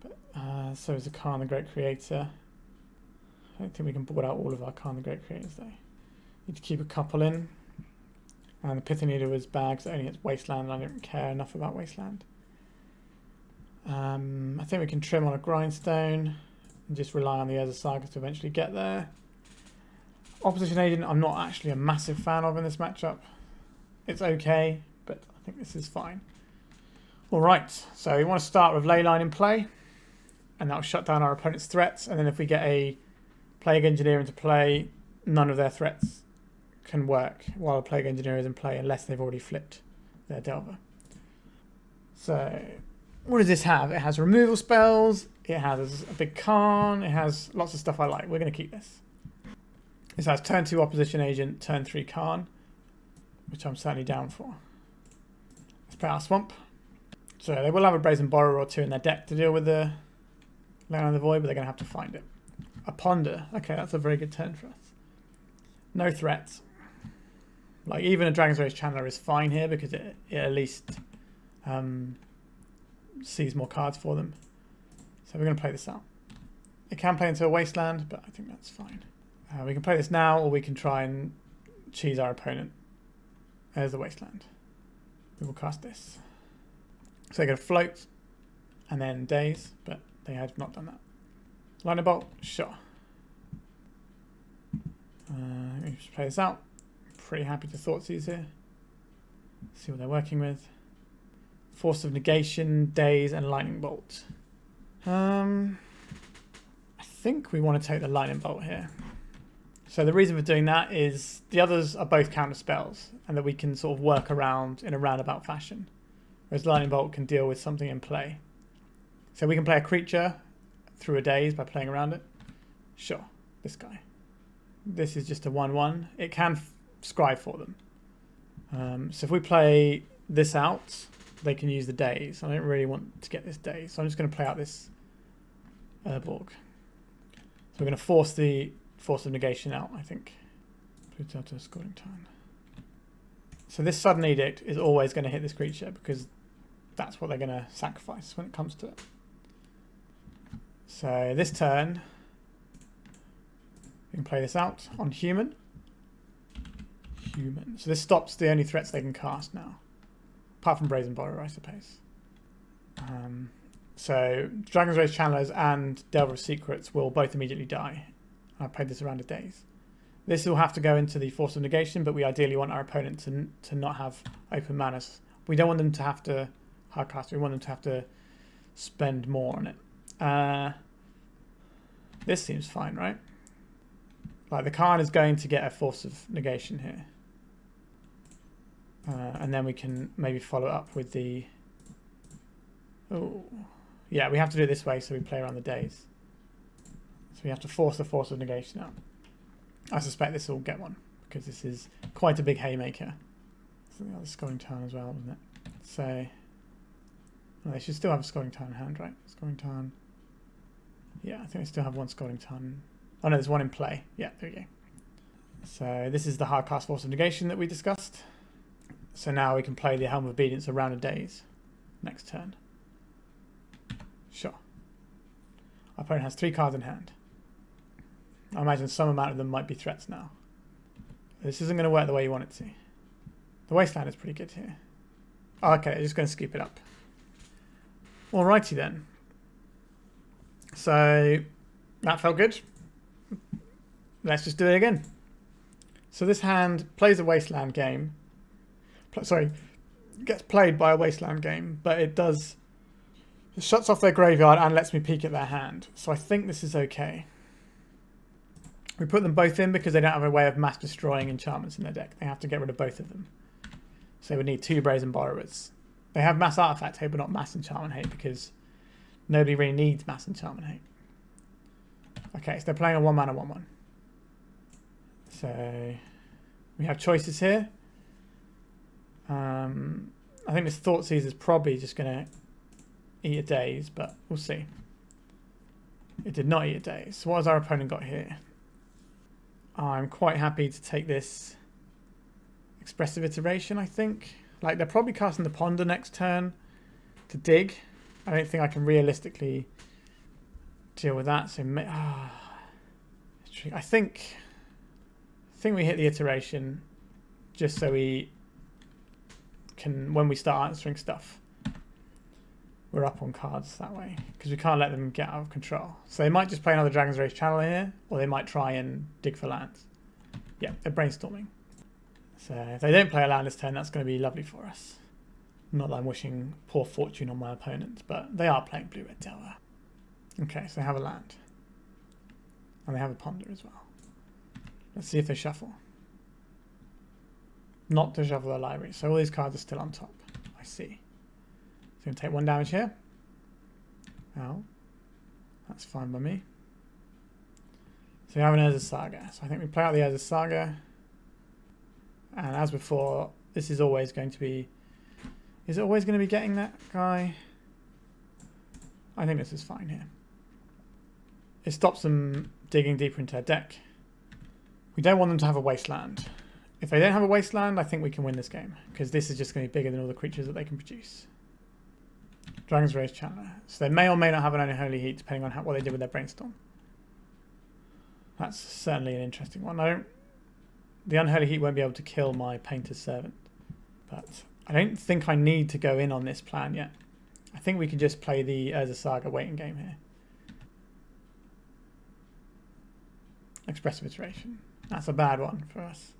But so is the Karn the Great Creator. I don't think we can board out all of our Karn the Great Creators though. Need to keep a couple in. And the Pithing Needle is bad because it only gets Wasteland and I don't care enough about Wasteland. I think we can trim on a Grindstone. And just rely on the Urza Saga to eventually get there. Opposition Agent I'm not actually a massive fan of in this matchup. It's okay, but I think this is fine. Alright, so we want to start with Leyline in play. And that'll shut down our opponent's threats. And then if we get a Plague Engineer into play, none of their threats can work while a Plague Engineer is in play unless they've already flipped their Delver. So what does this have? It has removal spells. It has a big Karn. It has lots of stuff I like. We're going to keep this. This has turn 2 Opposition Agent, turn 3 Karn, which I'm certainly down for. Let's play our Swamp. So they will have a Brazen Borrower or two in their deck to deal with the Land of the Void, but they're going to have to find it. A Ponder. Okay, that's a very good turn for us. No threats. Like, even a Dragon's Rage Channeler is fine here because it at least sees more cards for them. So we're going to play this out. It can play into a Wasteland, but I think that's fine. We can play this now, or we can try and cheese our opponent. There's the Wasteland. We will cast this. So they're going to float, and then Daze, but they have not done that. Lightning Bolt, sure. Let me just play this out. Pretty happy to Thoughtseize here. See what they're working with. Force of Negation, Daze, and Lightning Bolt. I think we want to take the Lightning Bolt here. So the reason for doing that is the others are both counter spells, and that we can sort of work around in a roundabout fashion. Whereas Lightning Bolt can deal with something in play. So we can play a creature through a Daze by playing around it. Sure, this guy. This is just a 1/1. It can scry for them. So if we play this out, they can use the Daze. I don't really want to get this Daze, so I'm just going to play out this Urborg. So we're going to force the Force of Negation out, I think. Pluto to Scalding Tarn. So this Sudden Edict is always going to hit this creature because that's what they're going to sacrifice when it comes to it. So this turn, we can play this out on human. So this stops the only threats they can cast now. Apart from Brazen Borrower, I suppose. So Dragon's Rage Channelers and Delver of Secrets will both immediately die. I played this around a Daze. This will have to go into the Force of Negation, but we ideally want our opponent to not have open manas. We don't want them to have to hardcast. We want them to have to spend more on it. This seems fine, right? Like, the Karn is going to get a Force of Negation here. And then we can maybe follow up with the... Oh, yeah, we have to do it this way so we play around the Daze. So we have to force the Force of Negation out. I suspect this will get one, because this is quite a big haymaker. So the other Scalding Tarn as well, isn't it? So... Well, they should still have a Scalding Tarn in hand, right? Scalding Tarn. Yeah, I think they still have one Scalding Tarn. Oh no, there's one in play. Yeah, there we go. So this is the hardcast Force of Negation that we discussed. So now we can play the Helm of Obedience around a Daze next turn. Sure. Our opponent has 3 cards in hand. I imagine some amount of them might be threats now. This isn't going to work the way you want it to. The Wasteland is pretty good here. Oh, okay, just going to scoop it up. Alrighty then. So that felt good. Let's just do it again. So this hand plays a Wasteland game. Sorry, gets played by a Wasteland game, but it does... It shuts off their graveyard and lets me peek at their hand. So I think this is okay. We put them both in because they don't have a way of mass destroying enchantments in their deck. They have to get rid of both of them. So they would need 2 Brazen Borrowers. They have mass artifact hate, but not mass enchantment hate because nobody really needs mass enchantment hate. Okay, so they're playing a 1-mana 1/1. So we have choices here. I think this Thoughtseize is probably just going to eat a Daze, but we'll see. It did not eat a Daze. So what has our opponent got here? I'm quite happy to take this Expressive Iteration, I think. Like, they're probably casting the Ponder next turn to dig. I don't think I can realistically deal with that. So I think we hit the Iteration just so we can, when we start answering stuff, we're up on cards that way, because we can't let them get out of control. So they might just play another Dragon's Rage Channeler here, or they might try and dig for lands. Yeah, they're brainstorming. So if they don't play a land this turn, that's going to be lovely for us. Not that I'm wishing poor fortune on my opponent, but they are playing Blue Red Delver. Okay, so they have a land. And they have a Ponder as well. Let's see if they shuffle. Not to shuffle their library, so all these cards are still on top. I see. So I'm going to take 1 damage here. Ow. That's fine by me. So we have an Urza's Saga. So I think we play out the Urza's Saga. And as before, this is always going to be Is it always going to be getting that guy? I think this is fine here. It stops them digging deeper into their deck. We don't want them to have a wasteland. If they don't have a wasteland, I think we can win this game, because this is just going to be bigger than all the creatures that they can produce. Dragon's Rage Channeler. So they may or may not have an Unholy Heat, depending on what they did with their Brainstorm. That's certainly an interesting one. The Unholy Heat won't be able to kill my Painter's Servant, but I don't think I need to go in on this plan yet. I think we can just play the Urza Saga waiting game here. Expressive Iteration. That's a bad one for us.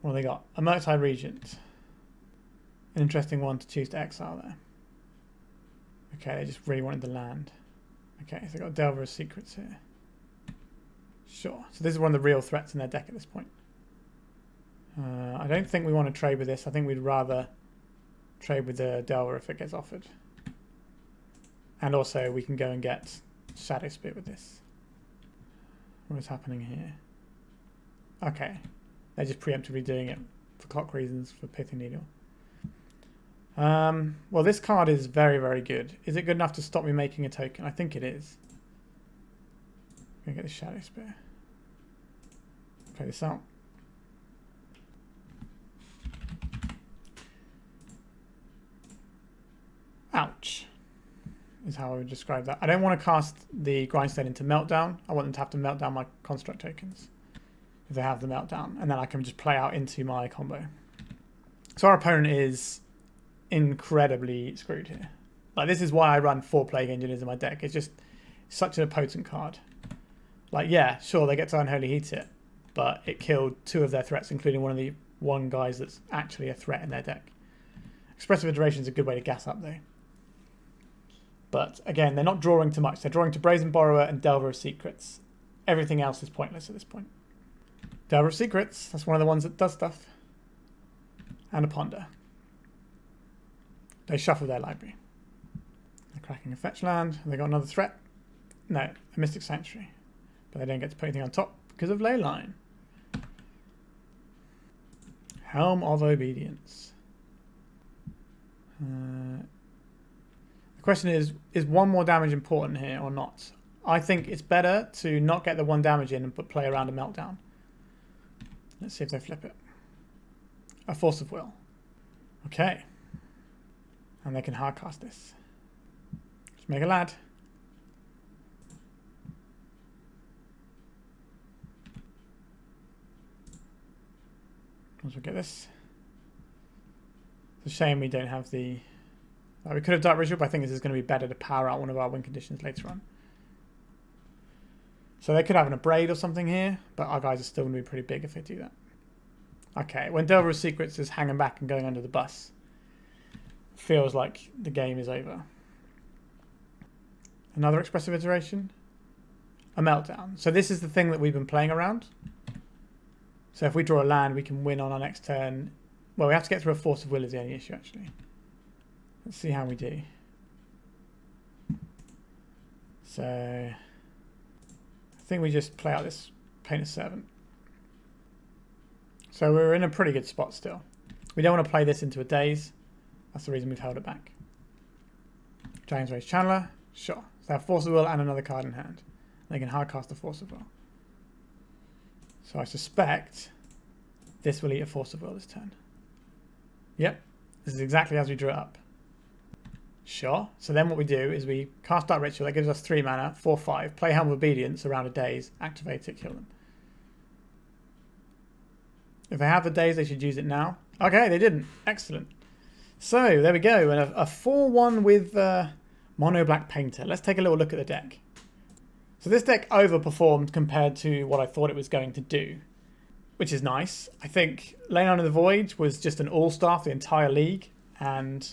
What have they got? A Murktide Regent. An interesting one to choose to exile there. Okay, they just really wanted the land. Okay, so they've got Delver of Secrets here. Sure. So this is one of the real threats in their deck at this point. I don't think we want to trade with this. I think we'd rather trade with the Delver if it gets offered. And also we can go and get Shadow Spear with this. What is happening here? Okay. They're just preemptively doing it for clock reasons, for Pithing Needle. Well, this card is very, very good. Is it good enough to stop me making a token? I think it is. I'm going to get the Shadow Spear. Play this out. Ouch. Is how I would describe that. I don't want to cast the Grindstone into Meltdown. I want them to have to melt down my construct tokens if they have the Meltdown, and then I can just play out into my combo. So our opponent is incredibly screwed here. Like, this is why I run 4 Plague Engineers in my deck. It's just such a potent card. Like, yeah, sure, they get to Unholy Heat it, but it killed 2 of their threats, including one of the guys that's actually a threat in their deck. Expressive Iteration is a good way to gas up, though. But again, they're not drawing too much. They're drawing to Brazen Borrower and Delver of Secrets. Everything else is pointless at this point. Delver of Secrets, that's one of the ones that does stuff. And a Ponder. They shuffle their library. They're cracking a fetch land. Have they got another threat? No, a Mystic Sanctuary. But they don't get to put anything on top because of Leyline. Helm of Obedience. The question is one more damage important here or not? I think it's better to not get the 1 damage in but play around a Meltdown. Let's see if they flip it. A Force of Will. Okay. And they can hardcast this. Just make a lad. Once we get this. It's a shame we don't have the... we could have Dark Ritual, but I think this is going to be better to power out one of our win conditions later on. So they could have an Abrade or something here, but our guys are still going to be pretty big if they do that. Okay, when Delver of Secrets is hanging back and going under the bus, feels like the game is over. Another Expressive Iteration. A Meltdown. So this is the thing that we've been playing around. So if we draw a land, we can win on our next turn. Well, we have to get through a Force of Will is the only issue, actually. Let's see how we do. So I think we just play out this Painter's Servant. So we're in a pretty good spot still. We don't want to play this into a daze. That's the reason we've held it back. Dragon's Rage Channeler. Sure. So they have Force of Will and another card in hand. They can hardcast a Force of Will. So I suspect this will eat a Force of Will this turn. Yep. This is exactly as we drew it up. Sure. So then what we do is we cast Dark Ritual. That gives us 3 mana, 4/5. Play Helm of Obedience around a daze. Activate it, kill them. If they have the daze, they should use it now. Okay, they didn't. Excellent. So there we go. And a 4-1 with Monoblack Painter. Let's take a little look at the deck. So this deck overperformed compared to what I thought it was going to do, which is nice. I think Leyline of the Void was just an all-star for the entire league, and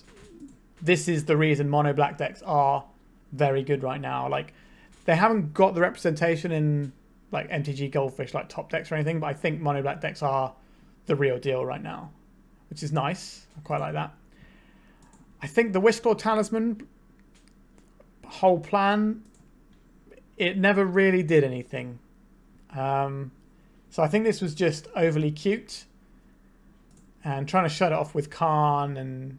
this is the reason Mono-Black decks are very good right now. Like, they haven't got the representation in like MTG Goldfish, like top decks or anything, but I think Mono-Black decks are the real deal right now, which is nice. I quite like that. I think the Wishclaw Talisman whole plan, it never really did anything. So I think this was just overly cute and trying to shut it off with Karn and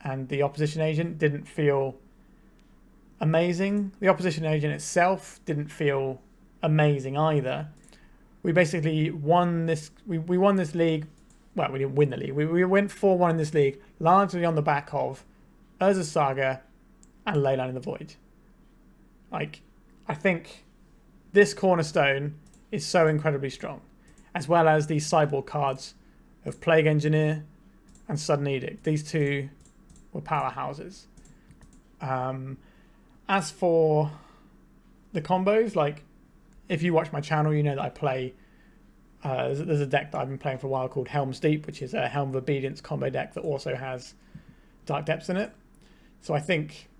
and the opposition agent didn't feel amazing. The opposition agent itself didn't feel amazing either. We basically won this. We won this league. Well, we didn't win the league. We went 4-1 in this league, largely on the back of Urza's Saga and Leyline in the Void. Like, I think this cornerstone is so incredibly strong, as well as these sideboard cards of Plague Engineer and Sudden Edict. These two were powerhouses. As for the combos, like, if you watch my channel, you know that I play. There's a deck that I've been playing for a while called Helm's Deep, which is a Helm of Obedience combo deck that also has Dark Depths in it. So I think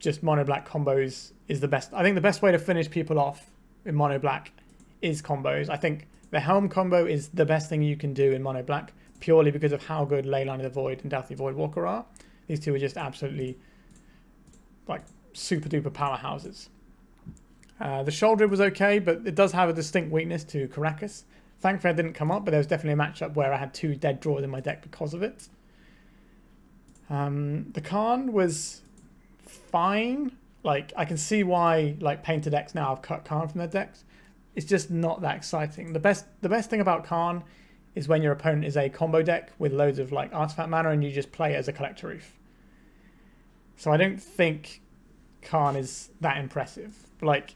just mono black combos is the best. I think the best way to finish people off in mono black is combos. I think the Helm combo is the best thing you can do in mono black, purely because of how good Leyline of the Void and Deathly Voidwalker are. These two are just absolutely like super duper powerhouses. The Shoulder was okay, but it does have a distinct weakness to Caracas. Thankfully, I didn't come up, but there was definitely a matchup where I had 2 dead draws in my deck because of it. The Karn was fine. Like, I can see why like painted decks now have cut Karn from their decks. It's just not that exciting. The best thing about Karn is when your opponent is a combo deck with loads of like artifact mana and you just play it as a Collector Reef. So I don't think Karn is that impressive. But like,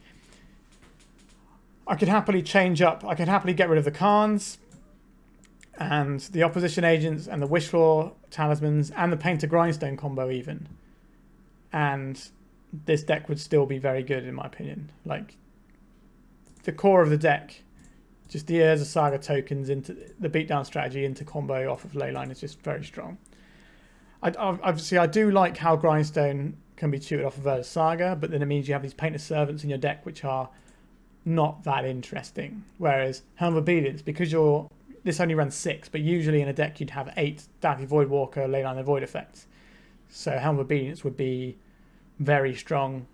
I could happily change up. I could happily get rid of the Karns and the opposition agents and the Wishclaw Talismans and the Painter Grindstone combo even. And this deck would still be very good in my opinion. Like, the core of the deck, just the Urza Saga tokens into the beatdown strategy into combo off of Leyline is just very strong. Obviously, I do like how Grindstone can be tutored off of Urza Saga, but then it means you have these Painter Servants in your deck which are not that interesting. Whereas Helm of Obedience, because this only runs 6, but usually in a deck you'd have 8 Deathly Voidwalker, Leyline the Void effects. So Helm of Obedience would be very strong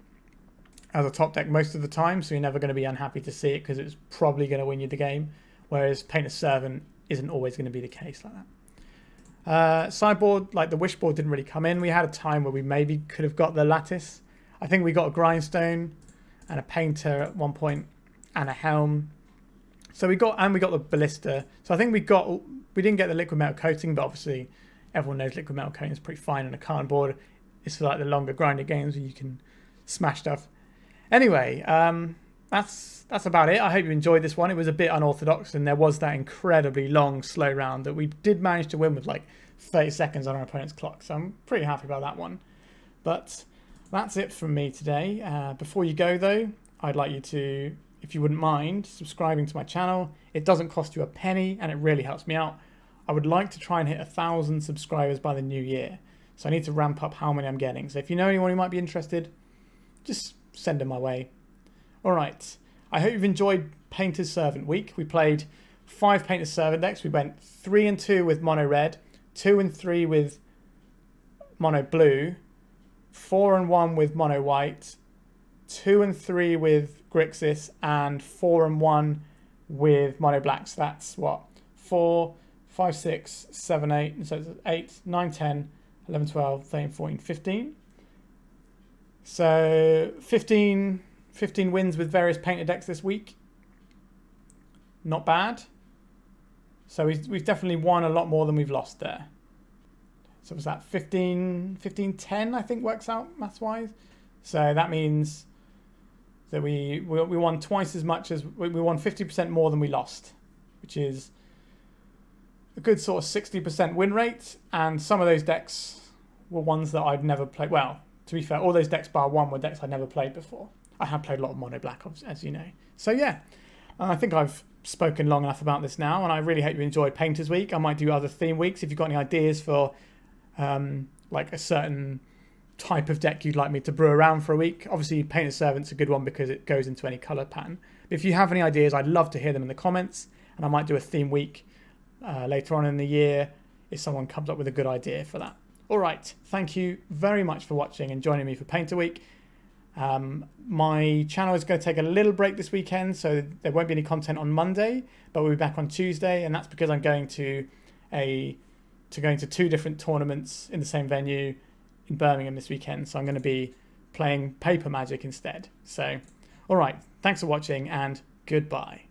as a top deck most of the time, so you're never going to be unhappy to see it because it's probably going to win you the game. Whereas Painter Servant isn't always going to be the case like that. Sideboard, like the Wishboard didn't really come in. We had a time where we maybe could have got the Lattice. I think we got a Grindstone and a Painter at one point and a Helm. So we got the Ballista. So I think we didn't get the Liquid Metal Coating, but obviously everyone knows Liquid Metal Coating is pretty fine on a Karn board. It's for like the longer grinded games where you can smash stuff. Anyway, that's about it. I hope you enjoyed this one. It was a bit unorthodox, and there was that incredibly long, slow round that we did manage to win with like 30 seconds on our opponent's clock. So I'm pretty happy about that one. But that's it from me today. Before you go, though, I'd like you to, if you wouldn't mind, subscribing to my channel. It doesn't cost you a penny, and it really helps me out. I would like to try and hit 1,000 subscribers by the new year. So I need to ramp up how many I'm getting. So if you know anyone who might be interested, just send them my way. All right. I hope you've enjoyed Painter's Servant week. We played 5 Painter's Servant decks. We went 3-2 with mono red, 2-3 with mono blue, 4-1 with mono white, 2-3 with Grixis, and 4-1 with mono black. So that's what? 4, 5, 6, 7, 8. So it's 8, 9, 10, 11, 12, 13, 14, 15. So 15 wins with various painted decks this week. Not bad. So we've definitely won a lot more than we've lost there. So was that 15, 10, I think works out maths-wise. So that means that we won twice as much as, we won 50% more than we lost, which is a good sort of 60% win rate. And some of those decks were ones that I'd never played. Well, to be fair, all those decks bar one were decks I'd never played before. I have played a lot of mono black, as you know. So yeah, I think I've spoken long enough about this now, and I really hope you enjoyed Painter's Week. I might do other theme weeks if you've got any ideas for like a certain type of deck you'd like me to brew around for a week. Obviously, Painter's Servant's a good one because it goes into any colour pattern. But if you have any ideas, I'd love to hear them in the comments, and I might do a theme week later on in the year if someone comes up with a good idea for that. All right, thank you very much for watching and joining me for Painter Week. My channel is going to take a little break this weekend, so there won't be any content on Monday, but we'll be back on Tuesday, and that's because I'm going to a to going to 2 different tournaments in the same venue in Birmingham this weekend. So I'm going to be playing Paper Magic instead. So, all right, thanks for watching and goodbye.